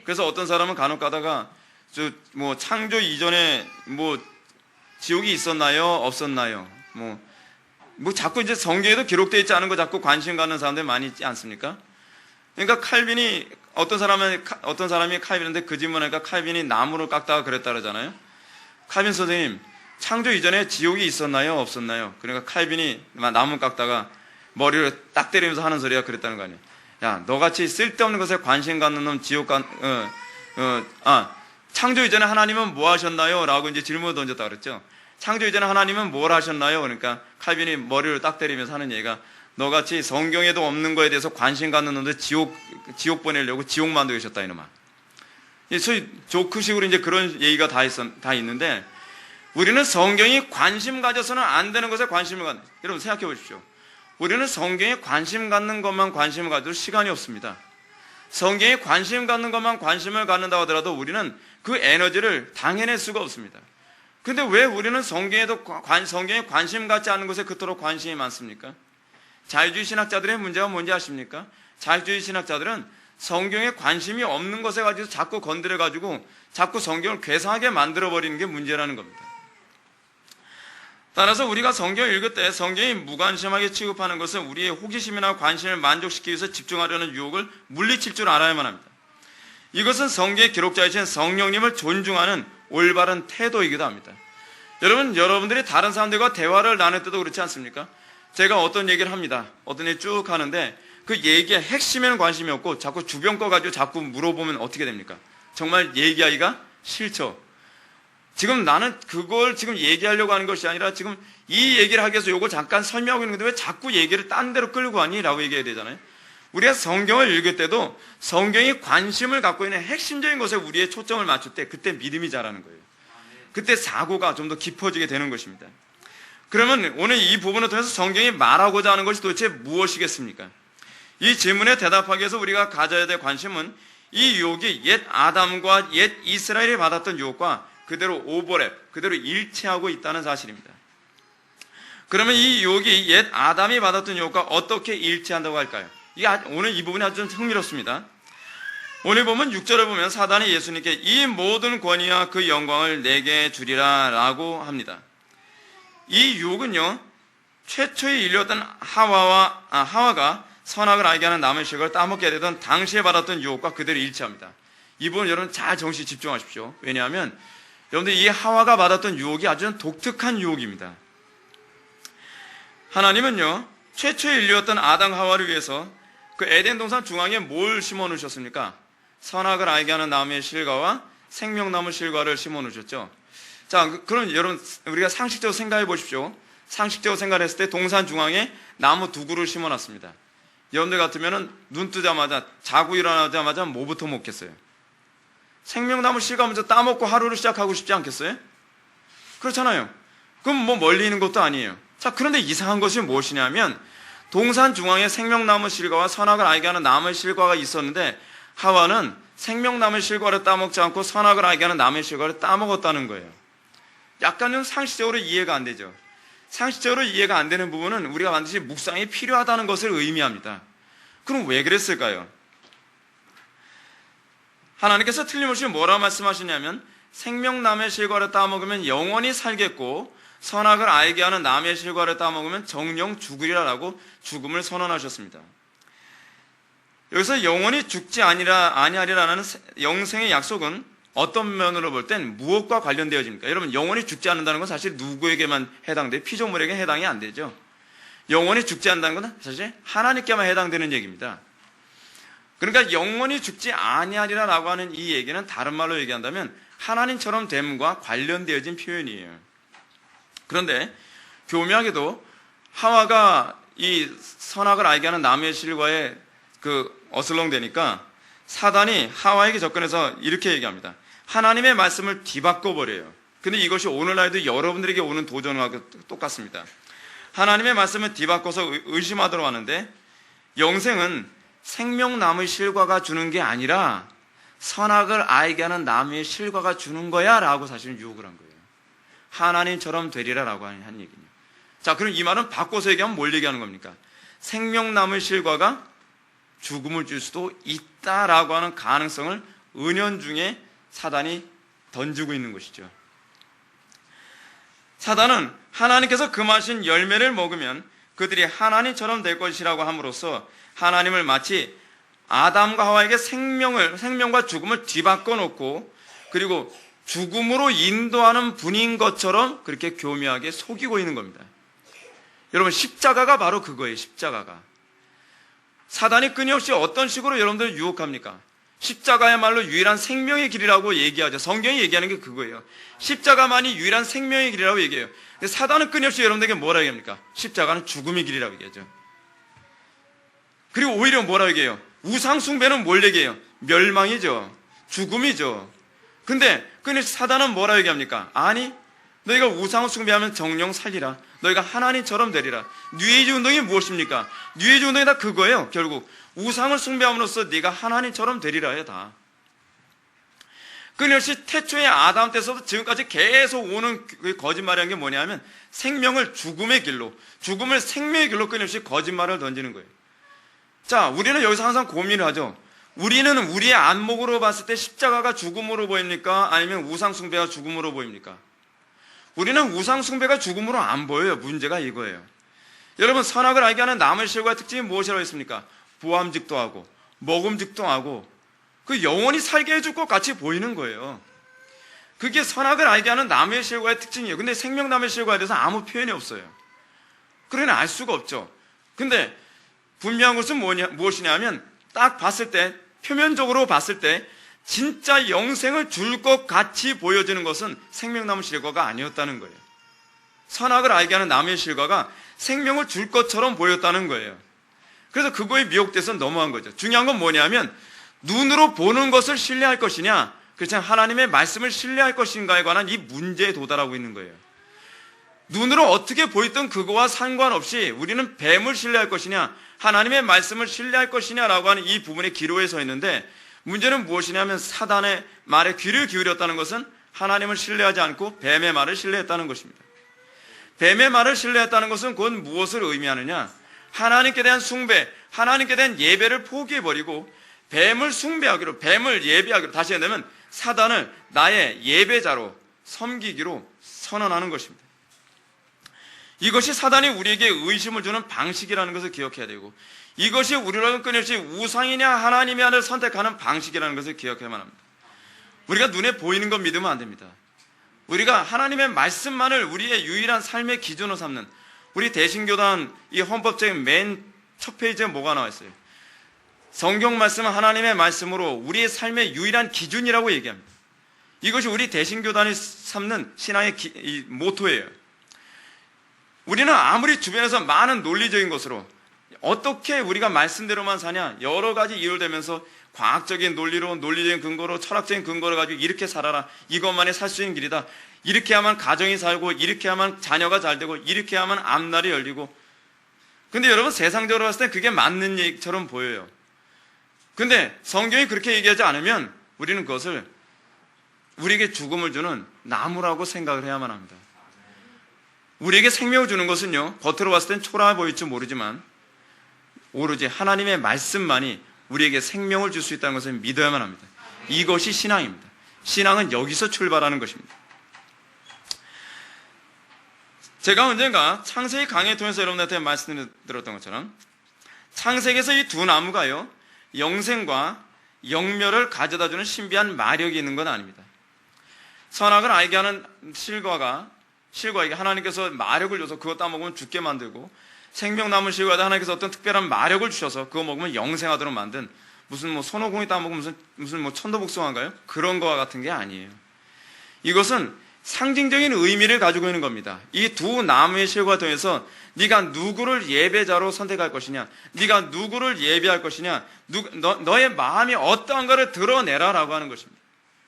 S1: 그래서 어떤 사람은 간혹 가다가 창조 이전에 지옥이 있었나요? 없었나요? 자꾸 이제 성경에도 기록되어 있지 않은 거 자꾸 관심 갖는 사람들 많이 있지 않습니까? 그러니까 칼빈이 어떤 사람이 칼빈한테 그 질문하니까 칼빈이 나무를 깎다가 그랬다 그러잖아요. 칼빈 선생님, 창조 이전에 지옥이 있었나요? 없었나요? 그러니까 칼빈이 나무 깎다가 머리를 딱 때리면서 하는 소리가 그랬다는 거 아니에요. 야, 너같이 쓸데없는 것에 관심 갖는 놈 창조 이전에 하나님은 뭐 하셨나요? 라고 이제 질문을 던졌다 그랬죠. 창조 이전에 하나님은 뭘 하셨나요? 그러니까 칼빈이 머리를 딱 때리면서 하는 얘기가, 너같이 성경에도 없는 거에 대해서 관심 갖는 놈들 지옥 보내려고 지옥 만들으셨다 이놈아. 소위 조크식으로 이제 그런 얘기가 다 있는데, 우리는 성경이 관심 가져서는 안 되는 것에 관심을 갖는, 여러분 생각해 보십시오. 우리는 성경에 관심 갖는 것만 관심을 가져도 시간이 없습니다. 성경에 관심 갖는 것만 관심을 갖는다고 하더라도 우리는 그 에너지를 당해낼 수가 없습니다. 근데 왜 우리는 성경에 관심 갖지 않는 것에 그토록 관심이 많습니까? 자유주의 신학자들의 문제가 뭔지 아십니까? 자유주의 신학자들은 성경에 관심이 없는 것에 가지고 자꾸 건드려가지고 자꾸 성경을 괴상하게 만들어버리는 게 문제라는 겁니다. 따라서 우리가 성경을 읽을 때 성경이 무관심하게 취급하는 것은 우리의 호기심이나 관심을 만족시키기 위해서 집중하려는 유혹을 물리칠 줄 알아야만 합니다. 이것은 성경의 기록자이신 성령님을 존중하는 올바른 태도이기도 합니다. 여러분들이 다른 사람들과 대화를 나눌 때도 그렇지 않습니까? 제가 어떤 얘기를 합니다. 어떤 얘기 쭉 하는데 그 얘기의 핵심에는 관심이 없고 자꾸 주변 거 가지고 자꾸 물어보면 어떻게 됩니까? 정말 얘기하기가 싫죠. 지금 나는 그걸 지금 얘기하려고 하는 것이 아니라 지금 이 얘기를 하기 위해서 이걸 잠깐 설명하고 있는데 왜 자꾸 얘기를 딴 데로 끌고 가니? 라고 얘기해야 되잖아요. 우리가 성경을 읽을 때도 성경이 관심을 갖고 있는 핵심적인 것에 우리의 초점을 맞출 때 그때 믿음이 자라는 거예요. 그때 사고가 좀 더 깊어지게 되는 것입니다. 그러면 오늘 이 부분을 통해서 성경이 말하고자 하는 것이 도대체 무엇이겠습니까? 이 질문에 대답하기 위해서 우리가 가져야 될 관심은 이 유혹이 옛 아담과 옛 이스라엘이 받았던 유혹과 그대로 오버랩, 그대로 일치하고 있다는 사실입니다. 그러면 이 유혹이 옛 아담이 받았던 유혹과 어떻게 일치한다고 할까요? 오늘 이 부분이 아주 좀 흥미롭습니다. 오늘 보면 6절에 보면 사단이 예수님께 이 모든 권위와 그 영광을 내게 주리라 라고 합니다. 이 유혹은요, 최초에 인류였던 하와가 선악을 알게 하는 나무의 실과를 따먹게 되던 당시에 받았던 유혹과 그대로 일치합니다. 이 부분 여러분 잘 정시 집중하십시오. 왜냐하면 여러분들 이 하와가 받았던 유혹이 아주 독특한 유혹입니다. 하나님은요, 최초의 인류였던 아담 하와를 위해서 그 에덴 동산 중앙에 뭘 심어 놓으셨습니까? 선악을 알게 하는 나무의 실과와 생명나무 실과를 심어 놓으셨죠. 자, 그럼 여러분 우리가 상식적으로 생각해 보십시오. 상식적으로 생각했을 때 동산 중앙에 나무 두 그루를 심어 놨습니다. 여러분들 같으면은 눈 뜨자마자 자고 일어나자마자 뭐부터 먹겠어요? 생명나무 실과 먼저 따먹고 하루를 시작하고 싶지 않겠어요? 그렇잖아요. 그럼 뭐 멀리 있는 것도 아니에요. 자, 그런데 이상한 것이 무엇이냐면 동산 중앙에 생명나무 실과와 선악을 알게 하는 나무의 실과가 있었는데 하와는 생명나무의 실과를 따먹지 않고 선악을 알게 하는 나무의 실과를 따먹었다는 거예요. 약간은 상식적으로 이해가 안 되죠. 상식적으로 이해가 안 되는 부분은 우리가 반드시 묵상이 필요하다는 것을 의미합니다. 그럼 왜 그랬을까요? 하나님께서 틀림없이 뭐라고 말씀하시냐면 생명나무의 실과를 따먹으면 영원히 살겠고 선악을 알게 하는 나무의 실과를 따먹으면 정령 죽으리라라고 죽음을 선언하셨습니다. 여기서 영원히 죽지 아니하리라는 영생의 약속은 어떤 면으로 볼 땐 무엇과 관련되어집니까? 여러분, 영원히 죽지 않는다는 건 사실 누구에게만 해당돼요? 피조물에게 해당이 안 되죠. 영원히 죽지 않는다는 건 사실 하나님께만 해당되는 얘기입니다. 그러니까 영원히 죽지 아니하리라라고 하는 이 얘기는 다른 말로 얘기한다면 하나님처럼 됨과 관련되어진 표현이에요. 그런데 교묘하게도 하와가 이 선악을 알게 하는 나무의 실과에 어슬렁대니까 사단이 하와에게 접근해서 이렇게 얘기합니다. 하나님의 말씀을 뒤바꿔 버려요. 근데 이것이 오늘날도 여러분들에게 오는 도전과 똑같습니다. 하나님의 말씀을 뒤바꿔서 의심하도록 하는데 영생은 생명나무의 실과가 주는 게 아니라 선악을 알게 하는 나무의 실과가 주는 거야 라고 사실은 유혹을 한 거예요. 하나님처럼 되리라 라고 하는 얘기예요. 자, 그럼 이 말은 바꿔서 얘기하면 뭘 얘기하는 겁니까? 생명나무의 실과가 죽음을 줄 수도 있다라고 하는 가능성을 은연중에 사단이 던지고 있는 것이죠. 사단은 하나님께서 금하신 열매를 먹으면 그들이 하나님처럼 될 것이라고 함으로써 하나님을 마치 아담과 하와에게 생명과 죽음을 뒤바꿔 놓고 그리고 죽음으로 인도하는 분인 것처럼 그렇게 교묘하게 속이고 있는 겁니다. 여러분, 십자가가 바로 그거예요. 십자가가. 사단이 끊임없이 어떤 식으로 여러분들을 유혹합니까? 십자가야말로 유일한 생명의 길이라고 얘기하죠. 성경이 얘기하는 게 그거예요. 십자가만이 유일한 생명의 길이라고 얘기해요. 근데 사단은 끊임없이 여러분들에게 뭐라 얘기합니까? 십자가는 죽음의 길이라고 얘기하죠. 그리고 오히려 뭐라 얘기해요? 우상 숭배는 뭘 얘기해요? 멸망이죠. 죽음이죠. 근데 끊임없이 사단은 뭐라 얘기합니까? 아니, 너희가 우상을 숭배하면 정령 살리라. 너희가 하나님처럼 되리라. 뉴에이지 운동이 무엇입니까? 뉴에이지 운동이 다 그거예요. 결국 우상을 숭배함으로써 네가 하나님처럼 되리라요. 다. 끊임없이 태초의 아담 때서부터 지금까지 계속 오는 그 거짓말이라는 게 뭐냐면 생명을 죽음의 길로, 죽음을 생명의 길로 끊임없이 거짓말을 던지는 거예요. 자, 우리는 여기서 항상 고민을 하죠. 우리는 우리의 안목으로 봤을 때 십자가가 죽음으로 보입니까? 아니면 우상 숭배가 죽음으로 보입니까? 우리는 우상 숭배가 죽음으로 안 보여요. 문제가 이거예요. 여러분, 선악을 알게 하는 남의 실과의 특징이 무엇이라고 했습니까? 부함직도 하고 먹음직도 하고 그 영원히 살게 해줄 것 같이 보이는 거예요. 그게 선악을 알게 하는 남의 실과의 특징이에요. 근데 생명남의 실과에 대해서 아무 표현이 없어요. 그러니 알 수가 없죠. 근데 분명한 것은 무엇이냐 하면 딱 봤을 때, 표면적으로 봤을 때 진짜 영생을 줄 것 같이 보여지는 것은 생명나무 실과가 아니었다는 거예요. 선악을 알게 하는 남의 실과가 생명을 줄 것처럼 보였다는 거예요. 그래서 그거에 미혹돼서 넘어간 거죠. 중요한 건 뭐냐면 눈으로 보는 것을 신뢰할 것이냐, 그렇지만 하나님의 말씀을 신뢰할 것인가에 관한 이 문제에 도달하고 있는 거예요. 눈으로 어떻게 보였던 그거와 상관없이 우리는 뱀을 신뢰할 것이냐, 하나님의 말씀을 신뢰할 것이냐라고 하는 이 부분에 기로에 서 있는데, 문제는 무엇이냐면 사단의 말에 귀를 기울였다는 것은 하나님을 신뢰하지 않고 뱀의 말을 신뢰했다는 것입니다. 뱀의 말을 신뢰했다는 것은 곧 무엇을 의미하느냐, 하나님께 대한 숭배, 하나님께 대한 예배를 포기해버리고 뱀을 숭배하기로, 뱀을 예배하기로, 다시 한다면 사단을 나의 예배자로 섬기기로 선언하는 것입니다. 이것이 사단이 우리에게 의심을 주는 방식이라는 것을 기억해야 되고, 이것이 우리로는 끊임없이 우상이냐 하나님이냐를 선택하는 방식이라는 것을 기억해야만 합니다. 우리가 눈에 보이는 것 믿으면 안 됩니다. 우리가 하나님의 말씀만을 우리의 유일한 삶의 기준으로 삼는, 우리 대신교단 이 헌법적인 맨 첫 페이지에 뭐가 나와 있어요? 성경 말씀은 하나님의 말씀으로 우리의 삶의 유일한 기준이라고 얘기합니다. 이것이 우리 대신교단이 삼는 신앙의 이 모토예요. 우리는 아무리 주변에서 많은 논리적인 것으로 어떻게 우리가 말씀대로만 사냐, 여러 가지 이유를 대면서 과학적인 논리로, 논리적인 근거로, 철학적인 근거를 가지고 이렇게 살아라, 이것만이 살 수 있는 길이다, 이렇게 하면 가정이 살고, 이렇게 하면 자녀가 잘 되고, 이렇게 하면 앞날이 열리고. 근데 여러분, 세상적으로 봤을 때 그게 맞는 얘기처럼 보여요. 근데 성경이 그렇게 얘기하지 않으면 우리는 그것을 우리에게 죽음을 주는 나무라고 생각을 해야만 합니다. 우리에게 생명을 주는 것은요, 겉으로 봤을 땐 초라해 보일지 모르지만 오로지 하나님의 말씀만이 우리에게 생명을 줄 수 있다는 것을 믿어야만 합니다. 이것이 신앙입니다. 신앙은 여기서 출발하는 것입니다. 제가 언젠가 창세기 강의를 통해서 여러분들한테 말씀드렸던 것처럼 창세기에서 이 두 나무가요, 영생과 영멸을 가져다주는 신비한 마력이 있는 건 아닙니다. 선악을 알게 하는 실과에게 하나님께서 마력을 줘서 그거 따먹으면 죽게 만들고, 생명나무 실과에다 하나님께서 어떤 특별한 마력을 주셔서 그거 먹으면 영생하도록 만든, 무슨 손오공이 따먹으면 무슨 천도복숭아인가요? 그런 거와 같은 게 아니에요. 이것은 상징적인 의미를 가지고 있는 겁니다. 이 두 나무의 실과를 통해서 네가 누구를 예배자로 선택할 것이냐, 네가 누구를 예배할 것이냐, 너의 마음이 어떠한가를 드러내라라고 하는 것입니다.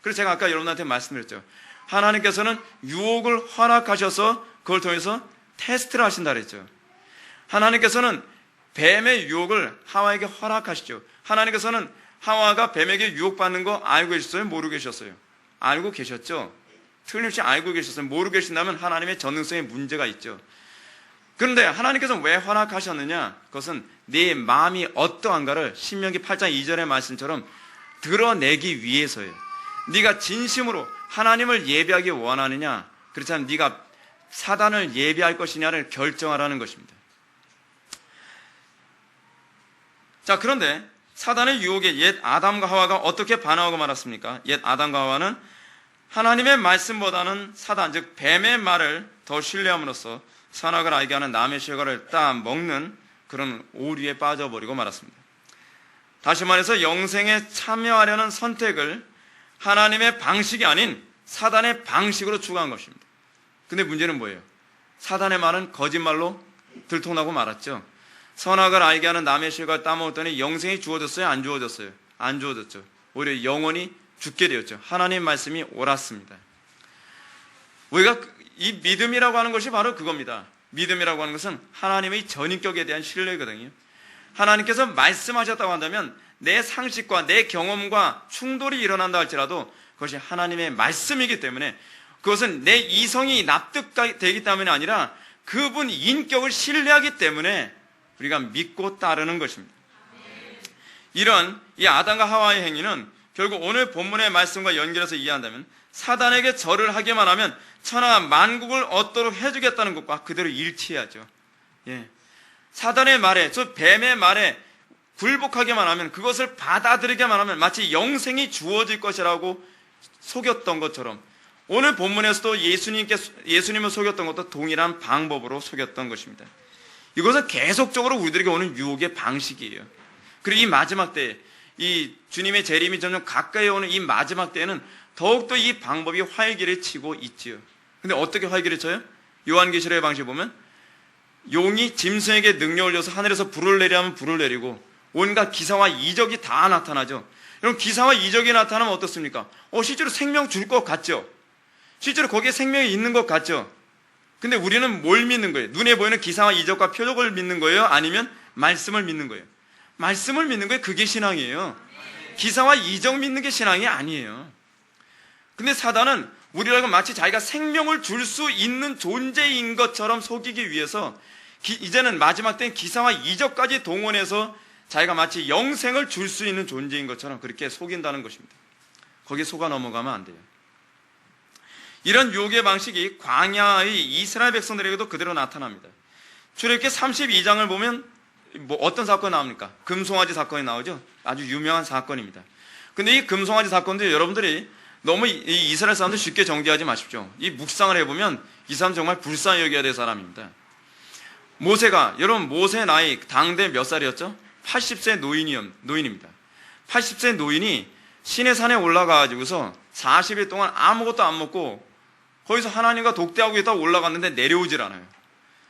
S1: 그래서 제가 아까 여러분한테 말씀드렸죠. 하나님께서는 유혹을 허락하셔서 그걸 통해서 테스트를 하신다 그랬죠. 하나님께서는 뱀의 유혹을 하와에게 허락하시죠. 하나님께서는 하와가 뱀에게 유혹받는 거 알고 계셨어요? 모르고 계셨어요? 알고 계셨죠? 틀림없이 알고 계셨어요. 모르고 계신다면 하나님의 전능성에 문제가 있죠. 그런데 하나님께서 왜 허락하셨느냐? 그것은 네 마음이 어떠한가를 신명기 8장 2절의 말씀처럼 드러내기 위해서예요. 네가 진심으로 하나님을 예배하기 원하느냐, 그렇지 않으면 네가 사단을 예배할 것이냐를 결정하라는 것입니다. 자, 그런데 사단의 유혹에 옛 아담과 하와가 어떻게 반응하고 말았습니까? 옛 아담과 하와는 하나님의 말씀보다는 사단, 즉 뱀의 말을 더 신뢰함으로써 선악을 알게 하는 남의 실과를 따먹는 그런 오류에 빠져버리고 말았습니다. 다시 말해서 영생에 참여하려는 선택을 하나님의 방식이 아닌 사단의 방식으로 추구한 것입니다. 근데 문제는 뭐예요? 사단의 말은 거짓말로 들통나고 말았죠. 선악을 알게 하는 남의 실과를 따먹었더니 영생이 주어졌어요? 안 주어졌어요? 안 주어졌죠. 오히려 영원히 죽게 되었죠. 하나님의 말씀이 옳았습니다. 우리가 이 믿음이라고 하는 것이 바로 그겁니다. 믿음이라고 하는 것은 하나님의 전인격에 대한 신뢰거든요. 하나님께서 말씀하셨다고 한다면 내 상식과 내 경험과 충돌이 일어난다 할지라도 그것이 하나님의 말씀이기 때문에, 그것은 내 이성이 납득되기 때문이 아니라 그분 인격을 신뢰하기 때문에 우리가 믿고 따르는 것입니다. 이런 이 아담과 하와의 행위는 결국 오늘 본문의 말씀과 연결해서 이해한다면 사단에게 절을 하기만 하면 천하 만국을 얻도록 해주겠다는 것과 그대로 일치하죠. 예. 사단의 말에, 저 뱀의 말에 굴복하기만 하면, 그것을 받아들이기만 하면 마치 영생이 주어질 것이라고 속였던 것처럼 오늘 본문에서도 예수님을 속였던 것도 동일한 방법으로 속였던 것입니다. 이것은 계속적으로 우리들에게 오는 유혹의 방식이에요. 그리고 이 마지막 때에, 이 주님의 재림이 점점 가까이 오는 이 마지막 때에는 더욱더 이 방법이 활기를 치고 있지요. 근데 어떻게 활기를 쳐요? 요한계시록의 방식을 보면 용이 짐승에게 능력을 줘서 하늘에서 불을 내려 하면 불을 내리고 온갖 기사와 이적이 다 나타나죠. 여러분, 기사와 이적이 나타나면 어떻습니까? 실제로 생명 줄 것 같죠? 실제로 거기에 생명이 있는 것 같죠? 근데 우리는 뭘 믿는 거예요? 눈에 보이는 기사와 이적과 표적을 믿는 거예요? 아니면 말씀을 믿는 거예요? 말씀을 믿는 거예요. 그게 신앙이에요. 기사와 이적 믿는 게 신앙이 아니에요. 근데 사단은 우리라고 마치 자기가 생명을 줄 수 있는 존재인 것처럼 속이기 위해서 이제는 마지막 때는 기사와 이적까지 동원해서 자기가 마치 영생을 줄 수 있는 존재인 것처럼 그렇게 속인다는 것입니다. 거기에 속아 넘어가면 안 돼요. 이런 유혹의 방식이 광야의 이스라엘 백성들에게도 그대로 나타납니다. 출애굽기 32장을 보면 어떤 사건이 나옵니까? 금송아지 사건이 나오죠. 아주 유명한 사건입니다. 근데 이 금송아지 사건도 여러분들이 너무 이 이스라엘 사람들 쉽게 정죄하지 마십시오. 이 묵상을 해보면 이 사람 정말 불쌍히 여겨야 될 사람입니다. 모세가, 여러분 모세 나이 당대 몇 살이었죠? 80세 노인입니다. 80세 노인이 시내 산에 올라가가지고서 40일 동안 아무것도 안 먹고 거기서 하나님과 독대하고 있다가 올라갔는데 내려오질 않아요.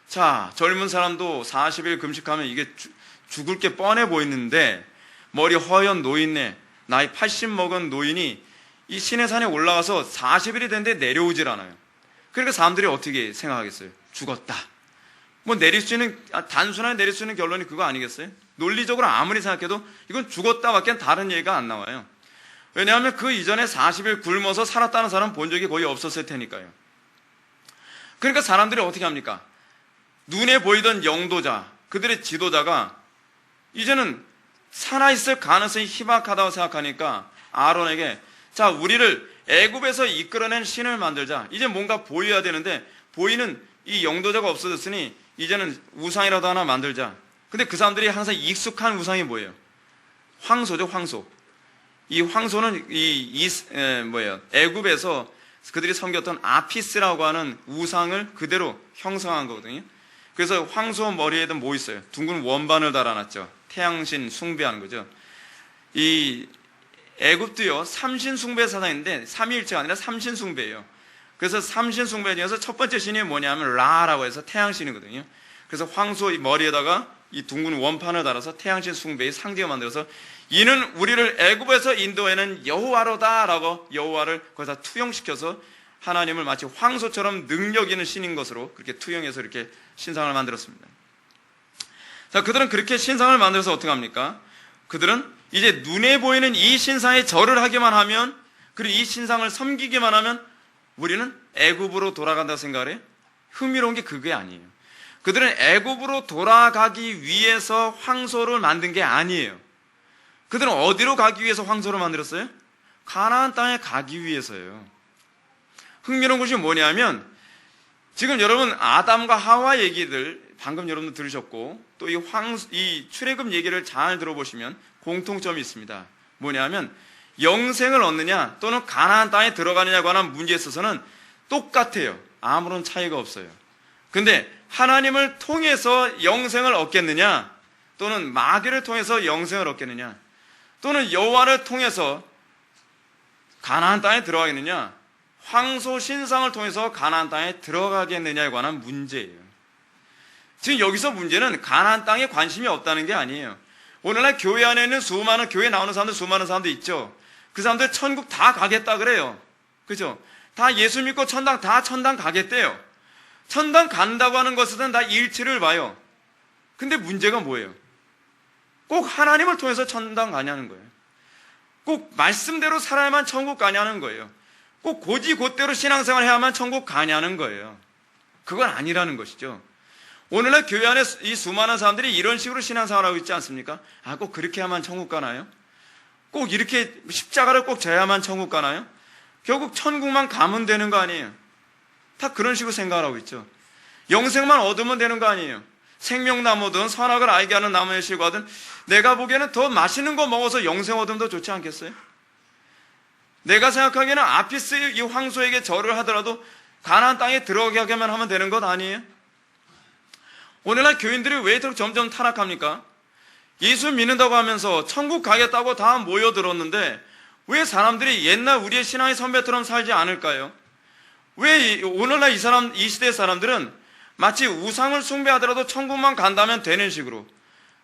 S1: 자, 젊은 사람도 40일 금식하면 이게 죽을 게 뻔해 보이는데 머리 허연 노인네, 나이 80 먹은 노인이 이 시내산에 올라가서 40일이 됐는데 내려오질 않아요. 그러니까 사람들이 어떻게 생각하겠어요? 죽었다. 단순하게 내릴 수 있는 결론이 그거 아니겠어요? 논리적으로 아무리 생각해도 이건 죽었다밖에 다른 얘기가 안 나와요. 왜냐하면 그 이전에 40일 굶어서 살았다는 사람 본 적이 거의 없었을 테니까요. 그러니까 사람들이 어떻게 합니까? 눈에 보이던 영도자, 그들의 지도자가 이제는 살아있을 가능성이 희박하다고 생각하니까 아론에게, 자, 우리를 애굽에서 이끌어낸 신을 만들자. 이제 뭔가 보여야 되는데 보이는 이 영도자가 없어졌으니 이제는 우상이라도 하나 만들자. 근데 그 사람들이 항상 익숙한 우상이 뭐예요? 황소죠, 황소. 이 황소는 애굽에서 그들이 섬겼던 아피스라고 하는 우상을 그대로 형성한 거거든요. 그래서 황소 머리에도 뭐 있어요? 둥근 원반을 달아놨죠. 태양신 숭배하는 거죠. 이 애굽도요, 삼신 숭배 사상인데 삼위일체가 아니라 삼신 숭배예요. 그래서 삼신 숭배 중에서 첫 번째 신이 뭐냐면 라라고 해서 태양신이거든요. 그래서 황소 머리에다가 이 둥근 원판을 달아서 태양신 숭배의 상징을 만들어서 이는 우리를 애굽에서 인도해낸 여호와로다라고 여호와를 거기다 투영시켜서 하나님을 마치 황소처럼 능력 있는 신인 것으로 그렇게 투영해서 이렇게 신상을 만들었습니다. 자, 그들은 그렇게 신상을 만들어서 어떻게 합니까? 그들은 이제 눈에 보이는 이 신상에 절을 하기만 하면, 그리고 이 신상을 섬기기만 하면 우리는 애굽으로 돌아간다고 생각을 해요. 흥미로운 게 그게 아니에요. 그들은 애굽으로 돌아가기 위해서 황소를 만든 게 아니에요. 그들은 어디로 가기 위해서 황소를 만들었어요? 가나안 땅에 가기 위해서요. 흥미로운 것이 뭐냐면 지금 여러분 아담과 하와 얘기들 방금 여러분도 들으셨고 또 이 출애굽 얘기를 잘 들어보시면 공통점이 있습니다. 뭐냐면 영생을 얻느냐 또는 가나안 땅에 들어가느냐고 하는 문제에 있어서는 똑같아요. 아무런 차이가 없어요. 근데 하나님을 통해서 영생을 얻겠느냐 또는 마귀를 통해서 영생을 얻겠느냐 또는 여호와를 통해서 가나안 땅에 들어가겠느냐 황소 신상을 통해서 가나안 땅에 들어가겠느냐에 관한 문제예요. 지금 여기서 문제는 가나안 땅에 관심이 없다는 게 아니에요. 오늘날 교회 안에 있는 교회 나오는 사람들 수많은 사람들 있죠. 그 사람들 천국 다 가겠다 그래요. 그죠? 다 예수 믿고 천당 가겠대요. 천당 간다고 하는 것은 다 일치를 봐요. 근데 문제가 뭐예요? 꼭 하나님을 통해서 천당 가냐는 거예요. 꼭 말씀대로 살아야만 천국 가냐는 거예요. 꼭 곧이곧대로 신앙생활 해야만 천국 가냐는 거예요. 그건 아니라는 것이죠. 오늘날 교회 안에 이 수많은 사람들이 이런 식으로 신앙생활하고 있지 않습니까? 꼭 그렇게 해야만 천국 가나요? 꼭 이렇게 십자가를 꼭 져야만 천국 가나요? 결국 천국만 가면 되는 거 아니에요? 다 그런 식으로 생각을 하고 있죠. 영생만 얻으면 되는 거 아니에요? 생명나무든 선악을 알게 하는 나무의 실과든 내가 보기에는 더 맛있는 거 먹어서 영생 얻으면 더 좋지 않겠어요? 내가 생각하기에는 아피스 이 황소에게 절을 하더라도 가나안 땅에 들어가게만 하면 되는 것 아니에요? 오늘날 교인들이 왜 이렇게 점점 타락합니까? 예수 믿는다고 하면서 천국 가겠다고 다 모여들었는데 왜 사람들이 옛날 우리의 신앙의 선배처럼 살지 않을까요? 왜 오늘날 이 시대 사람들은 마치 우상을 숭배하더라도 천국만 간다면 되는 식으로,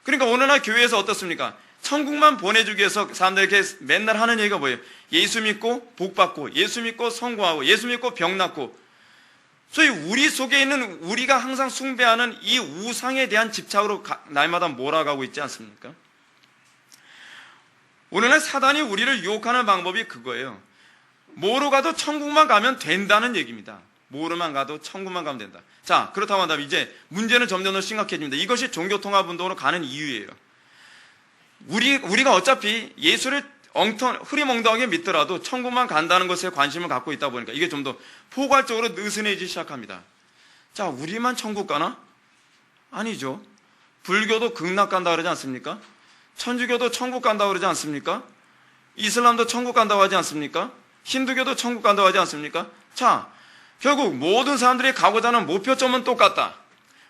S1: 그러니까 오늘날 교회에서 어떻습니까? 천국만 보내주기 위해서 사람들에게 맨날 하는 얘기가 뭐예요? 예수 믿고 복 받고, 예수 믿고 성공하고, 예수 믿고 병 낫고. 소위 우리 속에 있는 우리가 항상 숭배하는 이 우상에 대한 집착으로 날마다 몰아가고 있지 않습니까? 오늘날 사단이 우리를 유혹하는 방법이 그거예요. 뭐로 가도 천국만 가면 된다는 얘기입니다. 뭐로만 가도 천국만 가면 된다. 자, 그렇다고 한다면 이제 문제는 점점 더 심각해집니다. 이것이 종교통합운동으로 가는 이유예요. 우리가 어차피 예수를 흐리멍덩하게 믿더라도 천국만 간다는 것에 관심을 갖고 있다 보니까 이게 좀 더 포괄적으로 느슨해지기 시작합니다. 자, 우리만 천국 가나? 아니죠. 불교도 극락 간다 그러지 않습니까? 천주교도 천국 간다 그러지 않습니까? 이슬람도 천국 간다고 하지 않습니까? 힌두교도 천국 간다고 하지 않습니까? 자, 결국 모든 사람들이 가고자 하는 목표점은 똑같다.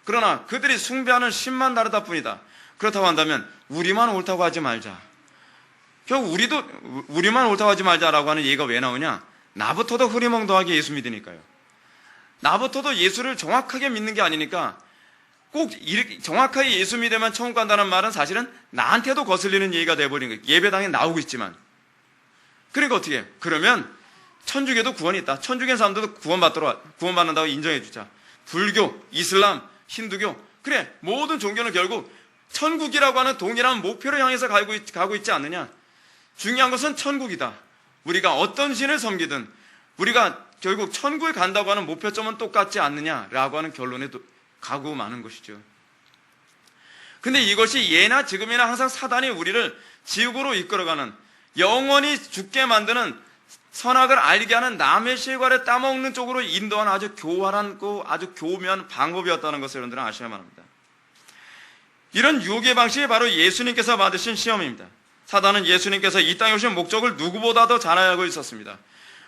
S1: 그러나 그들이 숭배하는 신만 다르다 뿐이다. 그렇다고 한다면 우리만 옳다고 하지 말자. 결국 우리만 옳다고 하지 말자라고 하는 얘기가 왜 나오냐? 나부터도 흐리멍덩하게 예수 믿으니까요. 나부터도 예수를 정확하게 믿는 게 아니니까 꼭 이렇게 정확하게 예수 믿으면 천국 간다는 말은 사실은 나한테도 거슬리는 얘기가 돼버린 거예요. 예배당에 나오고 있지만. 그러니까 어떻게 해요? 그러면 천주교도 구원이 있다. 천주교 사람들도 구원받는다고 인정해주자. 불교, 이슬람, 힌두교, 그래, 모든 종교는 결국 천국이라고 하는 동일한 목표를 향해서 가고 있지 않느냐. 중요한 것은 천국이다. 우리가 어떤 신을 섬기든 우리가 결국 천국에 간다고 하는 목표점은 똑같지 않느냐라고 하는 결론에 가고 마는 것이죠. 근데 이것이 예나 지금이나 항상 사단이 우리를 지옥으로 이끌어가는, 영원히 죽게 만드는, 선악을 알게 하는 남의 실과를 따먹는 쪽으로 인도하는 아주 교활하고 아주 교묘한 방법이었다는 것을 여러분들은 아셔야만 합니다. 이런 유혹의 방식이 바로 예수님께서 받으신 시험입니다. 사단은 예수님께서 이 땅에 오신 목적을 누구보다도 잘 알고 있었습니다.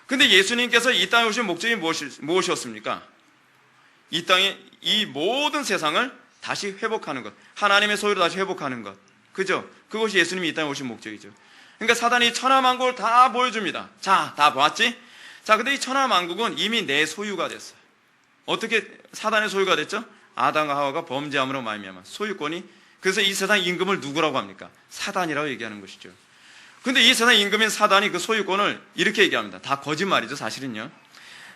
S1: 근데 예수님께서 이 땅에 오신 목적이 무엇이었습니까? 이 땅에 이 모든 세상을 다시 회복하는 것, 하나님의 소유로 다시 회복하는 것, 그죠? 그것이 예수님이 이 땅에 오신 목적이죠. 그러니까 사단이 천하만국을 다 보여줍니다. 자, 다 봤지? 자, 근데 이 천하만국은 이미 내 소유가 됐어요. 어떻게 사단의 소유가 됐죠? 아담과 하와가 범죄함으로 말미암아 소유권이, 그래서 이 세상 임금을 누구라고 합니까? 사단이라고 얘기하는 것이죠. 근데 이 세상 임금인 사단이 그 소유권을 이렇게 얘기합니다. 다 거짓말이죠, 사실은요.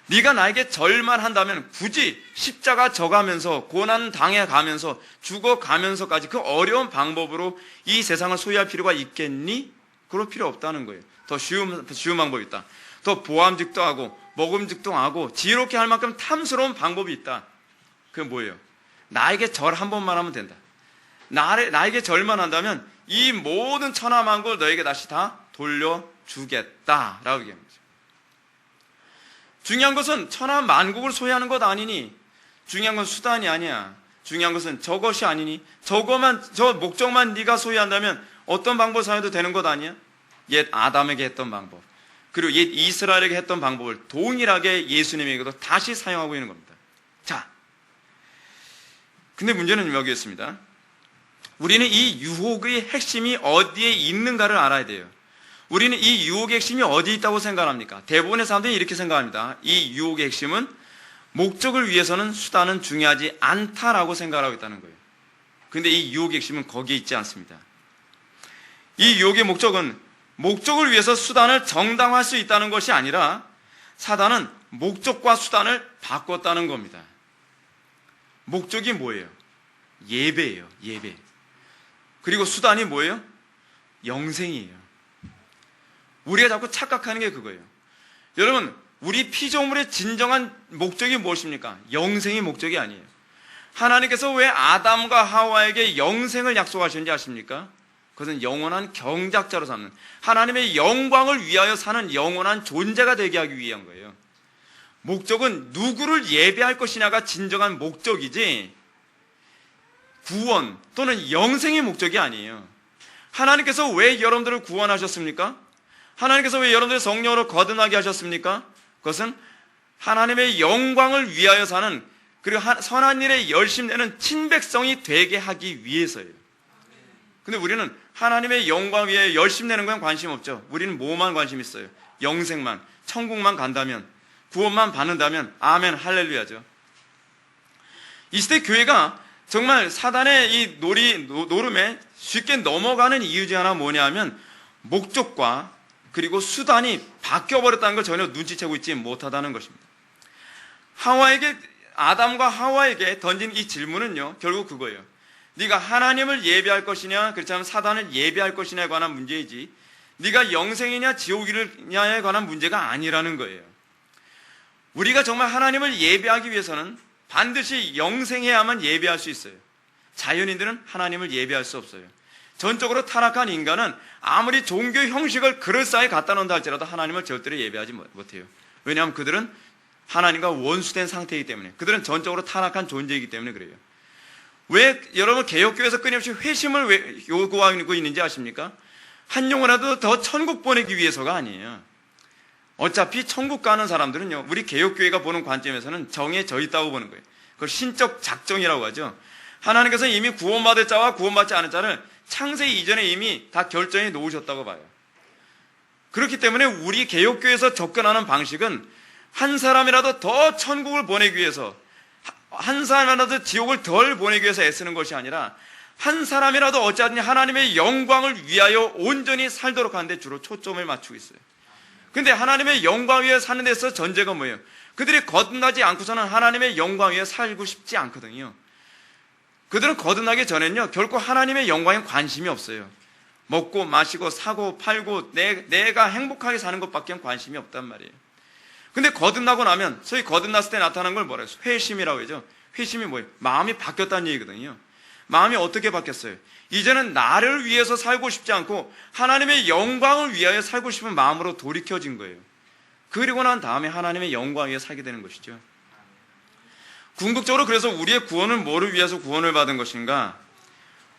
S1: 네가 나에게 절만 한다면 굳이 십자가 져가면서 고난 당해가면서 죽어가면서까지 그 어려운 방법으로 이 세상을 소유할 필요가 있겠니? 그럴 필요 없다는 거예요. 더 쉬운 방법이 있다. 더 보암직도 하고 먹음직도 하고 지혜롭게 할 만큼 탐스러운 방법이 있다. 그게 뭐예요? 나에게 절 한 번만 하면 된다. 나에게 절만 한다면 이 모든 천하만국을 너에게 다시 다 돌려주겠다라고 얘기합니다. 중요한 것은 천하만국을 소유하는 것 아니니, 중요한 건 수단이 아니야. 중요한 것은 저것이 아니니, 저 목적만 네가 소유한다면 어떤 방법을 사용해도 되는 것 아니야? 옛 아담에게 했던 방법, 그리고 옛 이스라엘에게 했던 방법을 동일하게 예수님에게도 다시 사용하고 있는 겁니다. 자, 근데 문제는 여기 있습니다. 우리는 이 유혹의 핵심이 어디에 있는가를 알아야 돼요. 우리는 이 유혹의 핵심이 어디에 있다고 생각합니까? 대부분의 사람들이 이렇게 생각합니다. 이 유혹의 핵심은 목적을 위해서는 수단은 중요하지 않다라고 생각하고 있다는 거예요. 근데 이 유혹의 핵심은 거기에 있지 않습니다. 이 유혹의 목적은 목적을 위해서 수단을 정당화할 수 있다는 것이 아니라 사단은 목적과 수단을 바꿨다는 겁니다. 목적이 뭐예요? 예배예요. 예배. 그리고 수단이 뭐예요? 영생이에요. 우리가 자꾸 착각하는 게 그거예요. 여러분, 우리 피조물의 진정한 목적이 무엇입니까? 영생이 목적이 아니에요. 하나님께서 왜 아담과 하와에게 영생을 약속하셨는지 아십니까? 그것은 영원한 경작자로 삼는, 하나님의 영광을 위하여 사는 영원한 존재가 되게 하기 위한 거예요. 목적은 누구를 예배할 것이냐가 진정한 목적이지 구원 또는 영생의 목적이 아니에요. 하나님께서 왜 여러분들을 구원하셨습니까? 하나님께서 왜 여러분들을 성령으로 거듭나게 하셨습니까? 그것은 하나님의 영광을 위하여 사는, 그리고 선한 일에 열심내는 친백성이 되게 하기 위해서예요. 근데 우리는 하나님의 영광 위에 열심내는 건 관심 없죠. 우리는 뭐만 관심 있어요? 영생만, 천국만 간다면, 구원만 받는다면 아멘 할렐루야죠. 이 시대 교회가 정말 사단의 이 노름에 쉽게 넘어가는 이유 중 하나 뭐냐 하면 목적과 그리고 수단이 바뀌어버렸다는 걸 전혀 눈치채고 있지 못하다는 것입니다. 아담과 하와에게 던진 이 질문은요, 결국 그거예요. 네가 하나님을 예배할 것이냐, 그렇지 않으면 사단을 예배할 것이냐에 관한 문제이지, 네가 영생이냐 지옥이냐에 관한 문제가 아니라는 거예요. 우리가 정말 하나님을 예배하기 위해서는 반드시 영생해야만 예배할 수 있어요. 자연인들은 하나님을 예배할 수 없어요. 전적으로 타락한 인간은 아무리 종교 형식을 그럴싸하게 갖다 놓는다 할지라도 하나님을 절대로 예배하지 못해요. 왜냐하면 그들은 하나님과 원수된 상태이기 때문에, 그들은 전적으로 타락한 존재이기 때문에 그래요. 왜 여러분 개혁교회에서 끊임없이 회심을 왜 요구하고 있는지 아십니까? 한 영혼이라도 더 천국 보내기 위해서가 아니에요. 어차피 천국 가는 사람들은요, 우리 개혁교회가 보는 관점에서는 정해져 있다고 보는 거예요. 그걸 신적 작정이라고 하죠. 하나님께서 이미 구원받을 자와 구원받지 않을 자를 창세 이전에 이미 다 결정해 놓으셨다고 봐요. 그렇기 때문에 우리 개혁교회에서 접근하는 방식은 한 사람이라도 더 천국을 보내기 위해서, 한 사람이라도 지옥을 덜 보내기 위해서 애쓰는 것이 아니라 한 사람이라도 어찌하든지 하나님의 영광을 위하여 온전히 살도록 하는데 주로 초점을 맞추고 있어요. 근데 하나님의 영광 위에 사는 데서 전제가 뭐예요? 그들이 거듭나지 않고서는 하나님의 영광 위에 살고 싶지 않거든요. 그들은 거듭나기 전에는요, 결코 하나님의 영광에 관심이 없어요. 먹고 마시고 사고 팔고 내가 행복하게 사는 것밖에 관심이 없단 말이에요. 근데 거듭나고 나면, 소위 거듭났을 때 나타난 걸 뭐라 해요? 회심이라고 하죠. 회심이 뭐예요? 마음이 바뀌었다는 얘기거든요. 마음이 어떻게 바뀌었어요? 이제는 나를 위해서 살고 싶지 않고 하나님의 영광을 위하여 살고 싶은 마음으로 돌이켜진 거예요. 그리고 난 다음에 하나님의 영광 위에 살게 되는 것이죠. 궁극적으로 그래서 우리의 구원은 뭐를 위해서 구원을 받은 것인가?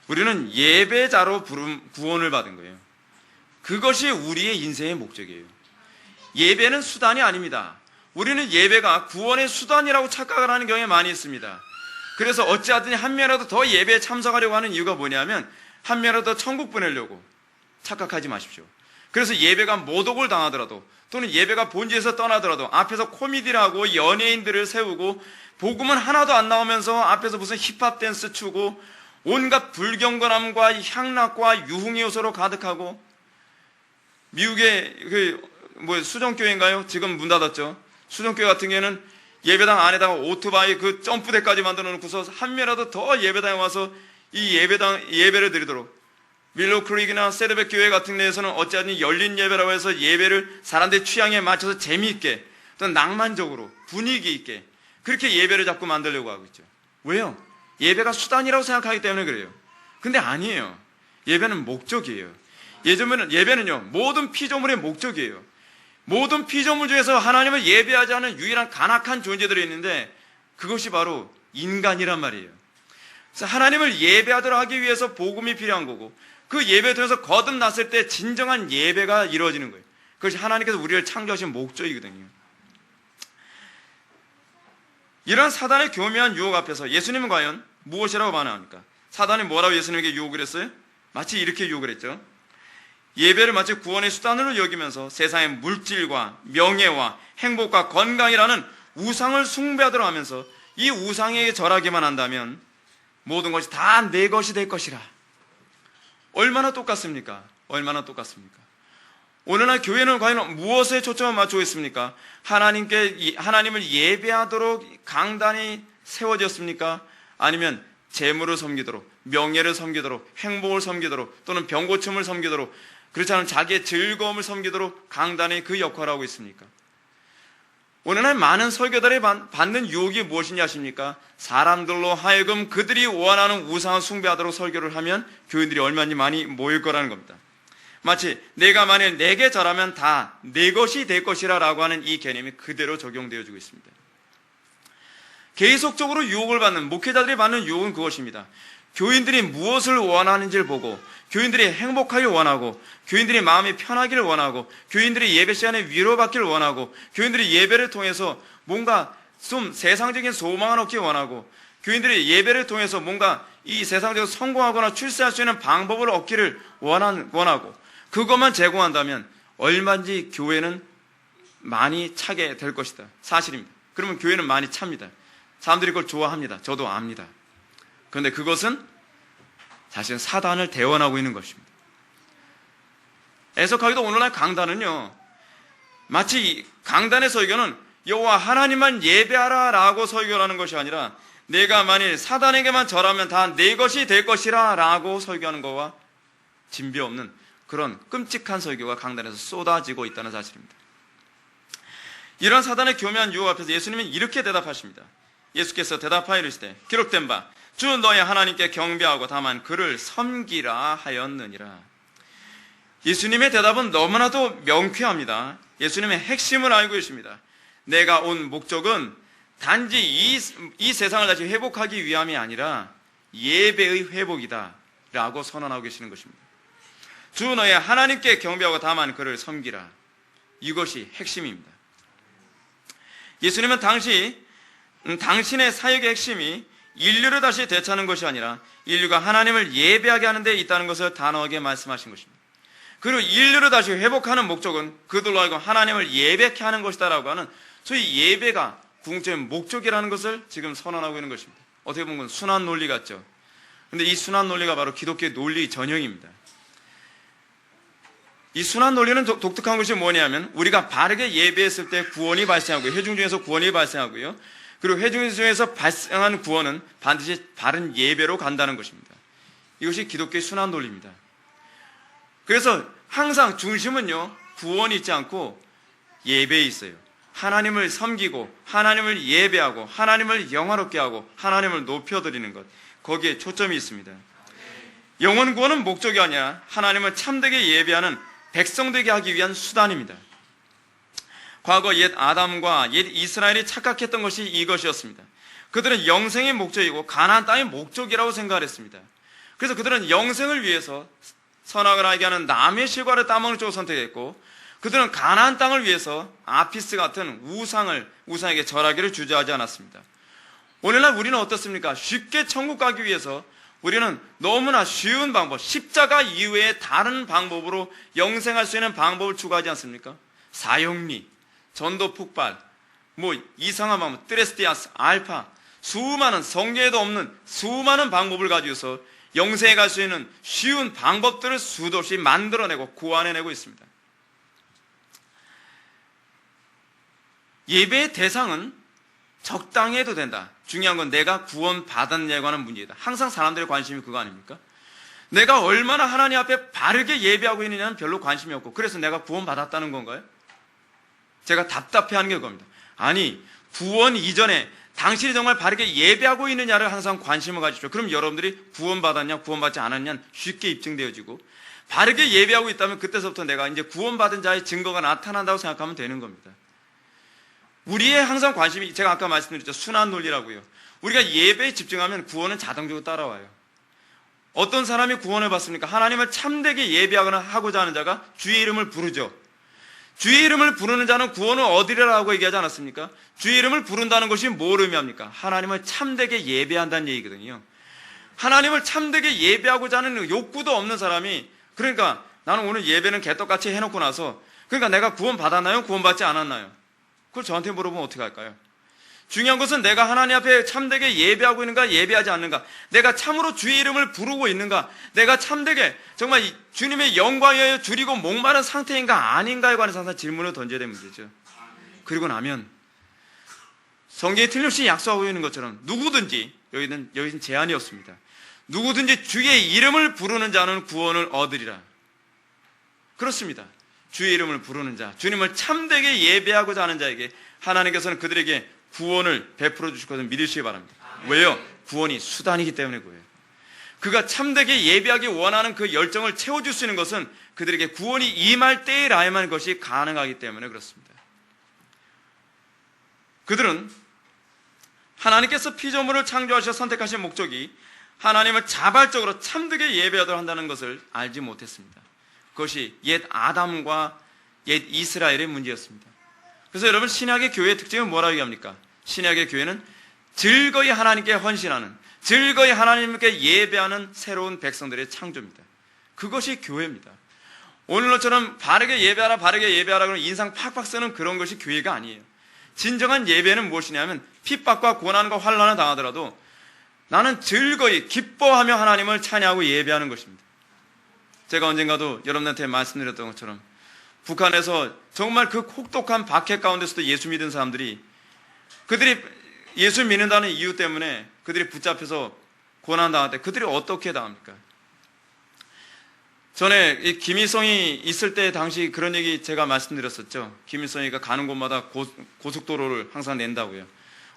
S1: 우리는 예배자로 구원을 받은 거예요. 그것이 우리의 인생의 목적이에요. 예배는 수단이 아닙니다. 우리는 예배가 구원의 수단이라고 착각을 하는 경우가 많이 있습니다. 그래서 어찌하든지 한 명이라도 더 예배에 참석하려고 하는 이유가 뭐냐면 한 명이라도 더 천국 보내려고 착각하지 마십시오. 그래서 예배가 모독을 당하더라도 또는 예배가 본질에서 떠나더라도 앞에서 코미디를 하고 연예인들을 세우고 복음은 하나도 안 나오면서 앞에서 무슨 힙합 댄스 추고 온갖 불경건함과 향락과 유흥의 요소로 가득하고, 미국의 수정교회인가요? 지금 문 닫았죠. 수정교회 같은 경우에는 예배당 안에다가 오토바이 그 점프대까지 만들어 놓고서 한 명이라도 더 예배당에 와서 이 예배를 드리도록, 밀로 크릭이나 세드백 교회 같은 데에서는 어찌하든지 열린 예배라고 해서 예배를 사람들의 취향에 맞춰서 재미있게 또 낭만적으로 분위기 있게 그렇게 예배를 자꾸 만들려고 하고 있죠. 왜요? 예배가 수단이라고 생각하기 때문에 그래요. 근데 아니에요. 예배는 목적이에요. 예배는요, 모든 피조물의 목적이에요. 모든 피조물 중에서 하나님을 예배하지 않은 유일한 간악한 존재들이 있는데 그것이 바로 인간이란 말이에요. 그래서 하나님을 예배하도록 하기 위해서 복음이 필요한 거고, 그 예배를 통해서 거듭났을 때 진정한 예배가 이루어지는 거예요. 그것이 하나님께서 우리를 창조하신 목적이거든요. 이러한 사단의 교묘한 유혹 앞에서 예수님은 과연 무엇이라고 반응합니까? 사단이 뭐라고 예수님에게 유혹을 했어요? 마치 이렇게 유혹을 했죠. 예배를 마치 구원의 수단으로 여기면서 세상의 물질과 명예와 행복과 건강이라는 우상을 숭배하도록 하면서 이 우상에게 절하기만 한다면 모든 것이 다 내 것이 될 것이라. 얼마나 똑같습니까? 얼마나 똑같습니까? 오늘날 교회는 과연 무엇에 초점을 맞추고 있습니까? 하나님을 예배하도록 강단이 세워졌습니까? 아니면 재물을 섬기도록, 명예를 섬기도록, 행복을 섬기도록, 또는 병고침을 섬기도록, 그렇지 않으면 자기의 즐거움을 섬기도록 강단이 그 역할을 하고 있습니까? 오늘날 많은 설교들이 받는 유혹이 무엇이냐 하십니까? 사람들로 하여금 그들이 원하는 우상을 숭배하도록 설교를 하면 교인들이 얼마나 많이 모일 거라는 겁니다. 마치 내가 만일 내게 절하면 다 내 것이 될 것이라 라고 하는 이 개념이 그대로 적용되어지고 있습니다. 계속적으로 유혹을 받는, 목회자들이 받는 유혹은 그것입니다. 교인들이 무엇을 원하는지를 보고, 교인들이 행복하길 원하고, 교인들이 마음이 편하기를 원하고, 교인들이 예배 시간에 위로받기를 원하고, 교인들이 예배를 통해서 뭔가 좀 세상적인 소망을 얻기 원하고, 교인들이 예배를 통해서 뭔가 이 세상적으로 성공하거나 출세할 수 있는 방법을 얻기를 원하고, 그것만 제공한다면 얼마든지 교회는 많이 차게 될 것이다. 사실입니다. 그러면 교회는 많이 찹니다. 사람들이 그걸 좋아합니다. 저도 압니다. 그런데 그것은 사실은 사단을 대원하고 있는 것입니다. 애석하게도 오늘날 강단은요, 마치 강단의 설교는 여호와 하나님만 예배하라 라고 설교를 하는 것이 아니라 내가 만일 사단에게만 절하면 다 내 것이 될 것이라 라고 설교하는 것과 진배 없는 그런 끔찍한 설교가 강단에서 쏟아지고 있다는 사실입니다. 이런 사단의 교묘한 유혹 앞에서 예수님은 이렇게 대답하십니다. 예수께서 대답하여 이르시되 기록된 바 주 너의 하나님께 경배하고 다만 그를 섬기라 하였느니라. 예수님의 대답은 너무나도 명쾌합니다. 예수님의 핵심을 알고 계십니다. 내가 온 목적은 단지 이 세상을 다시 회복하기 위함이 아니라 예배의 회복이다 라고 선언하고 계시는 것입니다. 주 너의 하나님께 경배하고 다만 그를 섬기라. 이것이 핵심입니다. 예수님은 당신의 사역의 핵심이 인류를 다시 되찾는 것이 아니라 인류가 하나님을 예배하게 하는 데 있다는 것을 단호하게 말씀하신 것입니다. 그리고 인류를 다시 회복하는 목적은 그들로 하여금 하나님을 예배케 하는 것이다 라고 하는 소위 예배가 궁극적인 목적이라는 것을 지금 선언하고 있는 것입니다. 어떻게 보면 순환 논리 같죠. 그런데 이 순환 논리가 바로 기독교의 논리 전형입니다. 이 순환 논리는 독특한 것이 뭐냐면 우리가 바르게 예배했을 때 구원이 발생하고요. 회중 중에서 구원이 발생하고요. 그리고 회중 중에서 발생한 구원은 반드시 바른 예배로 간다는 것입니다. 이것이 기독교의 순환 논리입니다. 그래서 항상 중심은요, 구원이 있지 않고 예배에 있어요. 하나님을 섬기고 하나님을 예배하고 하나님을 영화롭게 하고 하나님을 높여드리는 것, 거기에 초점이 있습니다. 영혼 구원은 목적이 아니라 하나님을 참되게 예배하는 백성 되게 하기 위한 수단입니다. 과거 옛 아담과 옛 이스라엘이 착각했던 것이 이것이었습니다. 그들은 영생의 목적이고 가나안 땅의 목적이라고 생각했습니다. 그래서 그들은 영생을 위해서 선악을 알게 하는 남의 실과를 따먹는 쪽을 선택했고, 그들은 가나안 땅을 위해서 아피스 같은 우상에게 절하기를 주저하지 않았습니다. 오늘날 우리는 어떻습니까? 쉽게 천국 가기 위해서 우리는 너무나 쉬운 방법, 십자가 이외의 다른 방법으로 영생할 수 있는 방법을 추구하지 않습니까? 사형리, 전도 폭발, 이상한 방법, 트레스티아스, 알파, 수많은 성경에도 없는 수많은 방법을 가지고서 영생에 갈 수 있는 쉬운 방법들을 수도 없이 만들어내고 고안해내고 있습니다. 예배의 대상은 적당히 해도 된다. 중요한 건 내가 구원받았냐고 하는 문제이다. 항상 사람들의 관심이 그거 아닙니까? 내가 얼마나 하나님 앞에 바르게 예배하고 있느냐는 별로 관심이 없고, 그래서 내가 구원받았다는 건가요? 제가 답답해하는 게 그겁니다. 아니, 구원 이전에 당신이 정말 바르게 예배하고 있느냐를 항상 관심을 가지십시오. 그럼 여러분들이 구원받았냐 구원받지 않았냐는 쉽게 입증되어지고, 바르게 예배하고 있다면 그때서부터 내가 이제 구원받은 자의 증거가 나타난다고 생각하면 되는 겁니다. 우리의 항상 관심이, 제가 아까 말씀드렸죠, 순환 논리라고요. 우리가 예배에 집중하면 구원은 자동적으로 따라와요. 어떤 사람이 구원을 받습니까? 하나님을 참되게 예배하거나 하고자 하는 자가 주의 이름을 부르죠. 주의 이름을 부르는 자는 구원을 얻으리라고 얘기하지 않았습니까? 주의 이름을 부른다는 것이 뭘 의미합니까? 하나님을 참되게 예배한다는 얘기거든요. 하나님을 참되게 예배하고자 하는 욕구도 없는 사람이, 그러니까 나는 오늘 예배는 개떡같이 해놓고 나서, 그러니까 내가 구원 받았나요? 구원받지 않았나요? 그걸 저한테 물어보면 어떻게 할까요? 중요한 것은 내가 하나님 앞에 참되게 예배하고 있는가, 예배하지 않는가, 내가 참으로 주의 이름을 부르고 있는가, 내가 참되게 정말 주님의 영광에 줄이고 목마른 상태인가 아닌가에 관해서 항상 질문을 던져야 되는 문제죠. 그리고 나면 성경이 틀림없이 약속하고 있는 것처럼 누구든지, 여기는 제한이 없습니다. 누구든지 주의 이름을 부르는 자는 구원을 얻으리라. 그렇습니다. 주의 이름을 부르는 자, 주님을 참되게 예배하고자 하는 자에게 하나님께서는 그들에게 구원을 베풀어 주실 것을 믿으시기 바랍니다. 왜요? 구원이 수단이기 때문에 그래요. 그가 참되게 예배하기 원하는 그 열정을 채워줄 수 있는 것은 그들에게 구원이 임할 때에라야만 그것이 가능하기 때문에 그렇습니다. 그들은 하나님께서 피조물을 창조하셔 선택하신 목적이 하나님을 자발적으로 참되게 예배하도록 한다는 것을 알지 못했습니다. 그것이 옛 아담과 옛 이스라엘의 문제였습니다. 그래서 여러분, 신약의 교회의 특징은 뭐라고 얘기합니까? 신약의 교회는 즐거이 하나님께 헌신하는, 즐거이 하나님께 예배하는 새로운 백성들의 창조입니다. 그것이 교회입니다. 오늘처럼 바르게 예배하라 그러면 인상 팍팍 쓰는 그런 것이 교회가 아니에요. 진정한 예배는 무엇이냐면 핍박과 고난과 환난을 당하더라도 나는 즐거이 기뻐하며 하나님을 찬양하고 예배하는 것입니다. 제가 언젠가도 여러분한테 말씀드렸던 것처럼 북한에서 정말 그 혹독한 박해 가운데서도 예수 믿은 사람들이 그들이 예수 믿는다는 이유 때문에 그들이 붙잡혀서 고난당할 때 그들이 어떻게 당합니까? 전에 이 김일성이 있을 때 당시 그런 얘기 제가 말씀드렸었죠. 김일성이가 가는 곳마다 고속도로를 항상 낸다고요.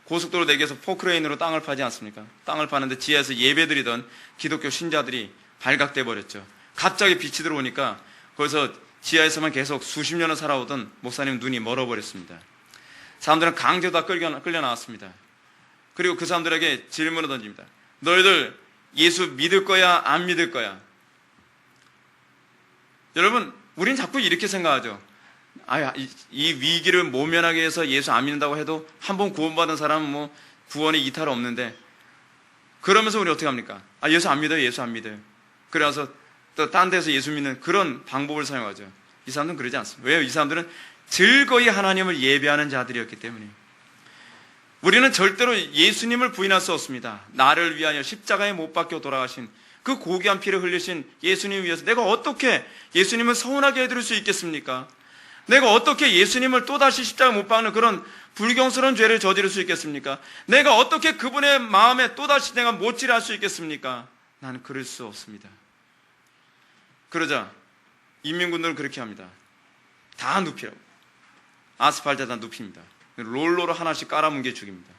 S1: 고속도로 내기에서 포크레인으로 땅을 파지 않습니까? 땅을 파는데 지하에서 예배드리던 기독교 신자들이 발각돼 버렸죠. 갑자기 빛이 들어오니까 거기서 지하에서만 계속 수십 년을 살아오던 목사님 눈이 멀어버렸습니다. 사람들은 강제로 다 끌려 나왔습니다. 그리고 그 사람들에게 질문을 던집니다. 너희들 예수 믿을 거야, 안 믿을 거야? 여러분, 우린 자꾸 이렇게 생각하죠. 이 위기를 모면하기 위해서 예수 안 믿는다고 해도 한 번 구원받은 사람은 뭐 구원에 이탈 없는데, 그러면서 우리 어떻게 합니까? 예수 안 믿어요, 예수 안 믿어요. 그래서 또 딴 데서 예수 믿는 그런 방법을 사용하죠. 이 사람들은 그러지 않습니다. 왜요? 이 사람들은 즐거이 하나님을 예배하는 자들이었기 때문에. 우리는 절대로 예수님을 부인할 수 없습니다. 나를 위하여 십자가에 못 박혀 돌아가신 그 고귀한 피를 흘리신 예수님 위해서 내가 어떻게 예수님을 서운하게 해드릴 수 있겠습니까? 내가 어떻게 예수님을 또다시 십자가에 못 박는 그런 불경스러운 죄를 저지를 수 있겠습니까? 내가 어떻게 그분의 마음에 또다시 내가 못질할 수 있겠습니까? 나는 그럴 수 없습니다. 그러자 인민군들은 그렇게 합니다. 다 눕히라고. 아스팔트에다 눕힙니다. 롤러로 하나씩 깔아뭉개 죽입니다.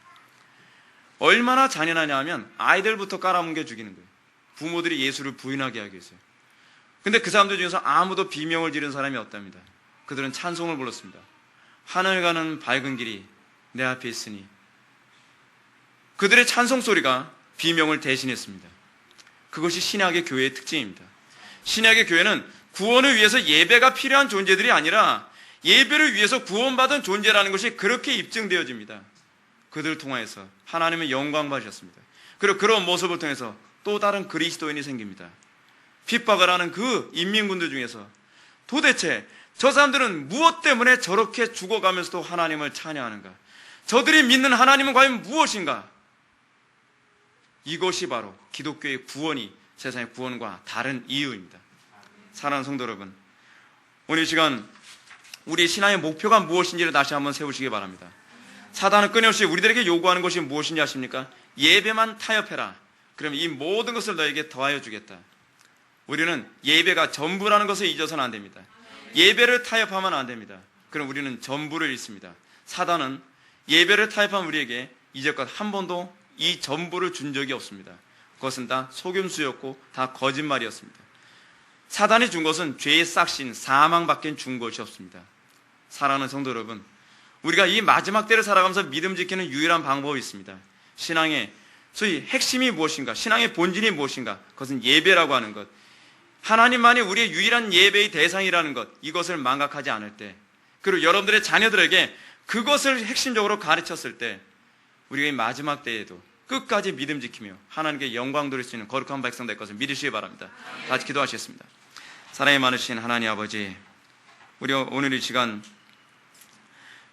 S1: 얼마나 잔인하냐 하면 아이들부터 깔아뭉개 죽이는 거예요. 부모들이 예수를 부인하게 하기 위해서요. 근데 그 사람들 중에서 아무도 비명을 지른 사람이 없답니다. 그들은 찬송을 불렀습니다. 하늘 가는 밝은 길이 내 앞에 있으니. 그들의 찬송 소리가 비명을 대신했습니다. 그것이 신약의 교회의 특징입니다. 신약의 교회는 구원을 위해서 예배가 필요한 존재들이 아니라 예배를 위해서 구원받은 존재라는 것이 그렇게 입증되어집니다. 그들을 통해서 하나님의 영광 받으셨습니다. 그리고 그런 모습을 통해서 또 다른 그리스도인이 생깁니다. 핍박을 하는 그 인민군들 중에서 도대체 저 사람들은 무엇 때문에 저렇게 죽어가면서도 하나님을 찬양하는가? 저들이 믿는 하나님은 과연 무엇인가? 이것이 바로 기독교의 구원이 세상의 구원과 다른 이유입니다. 사랑하는 성도 여러분, 오늘 이 시간 우리의 신앙의 목표가 무엇인지를 다시 한번 세우시기 바랍니다. 사단은 끊임없이 우리들에게 요구하는 것이 무엇인지 아십니까? 예배만 타협해라. 그럼 이 모든 것을 너에게 더하여 주겠다. 우리는 예배가 전부라는 것을 잊어서는 안 됩니다. 예배를 타협하면 안 됩니다. 그럼 우리는 전부를 잃습니다. 사단은 예배를 타협한 우리에게 이제껏 한 번도 이 전부를 준 적이 없습니다. 그것은 다 속임수였고 다 거짓말이었습니다. 사단이 준 것은 죄의 싹신, 사망밖에 준 것이 없습니다. 사랑하는 성도 여러분, 우리가 이 마지막 때를 살아가면서 믿음 지키는 유일한 방법이 있습니다. 신앙의 소위 핵심이 무엇인가, 신앙의 본질이 무엇인가, 그것은 예배라고 하는 것, 하나님만이 우리의 유일한 예배의 대상이라는 것, 이것을 망각하지 않을 때, 그리고 여러분들의 자녀들에게 그것을 핵심적으로 가르쳤을 때, 우리가 이 마지막 때에도 끝까지 믿음 지키며 하나님께 영광 돌릴 수 있는 거룩한 백성 될 것을 믿으시기 바랍니다. 같이 기도하시겠습니다. 사랑이 많으신 하나님 아버지, 우리 오늘 이 시간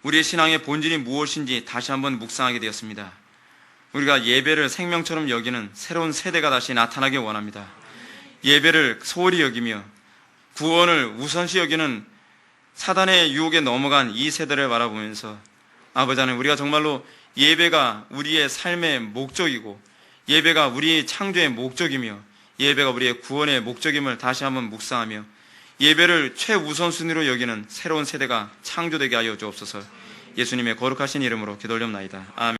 S1: 우리의 신앙의 본질이 무엇인지 다시 한번 묵상하게 되었습니다. 우리가 예배를 생명처럼 여기는 새로운 세대가 다시 나타나길 원합니다. 예배를 소홀히 여기며 구원을 우선시 여기는 사단의 유혹에 넘어간 이 세대를 바라보면서 아버지 하나님, 우리가 정말로 예배가 우리의 삶의 목적이고 예배가 우리의 창조의 목적이며 예배가 우리의 구원의 목적임을 다시 한번 묵상하며 예배를 최우선순위로 여기는 새로운 세대가 창조되게 하여 주옵소서. 예수님의 거룩하신 이름으로 기도올렵나이다. 아멘.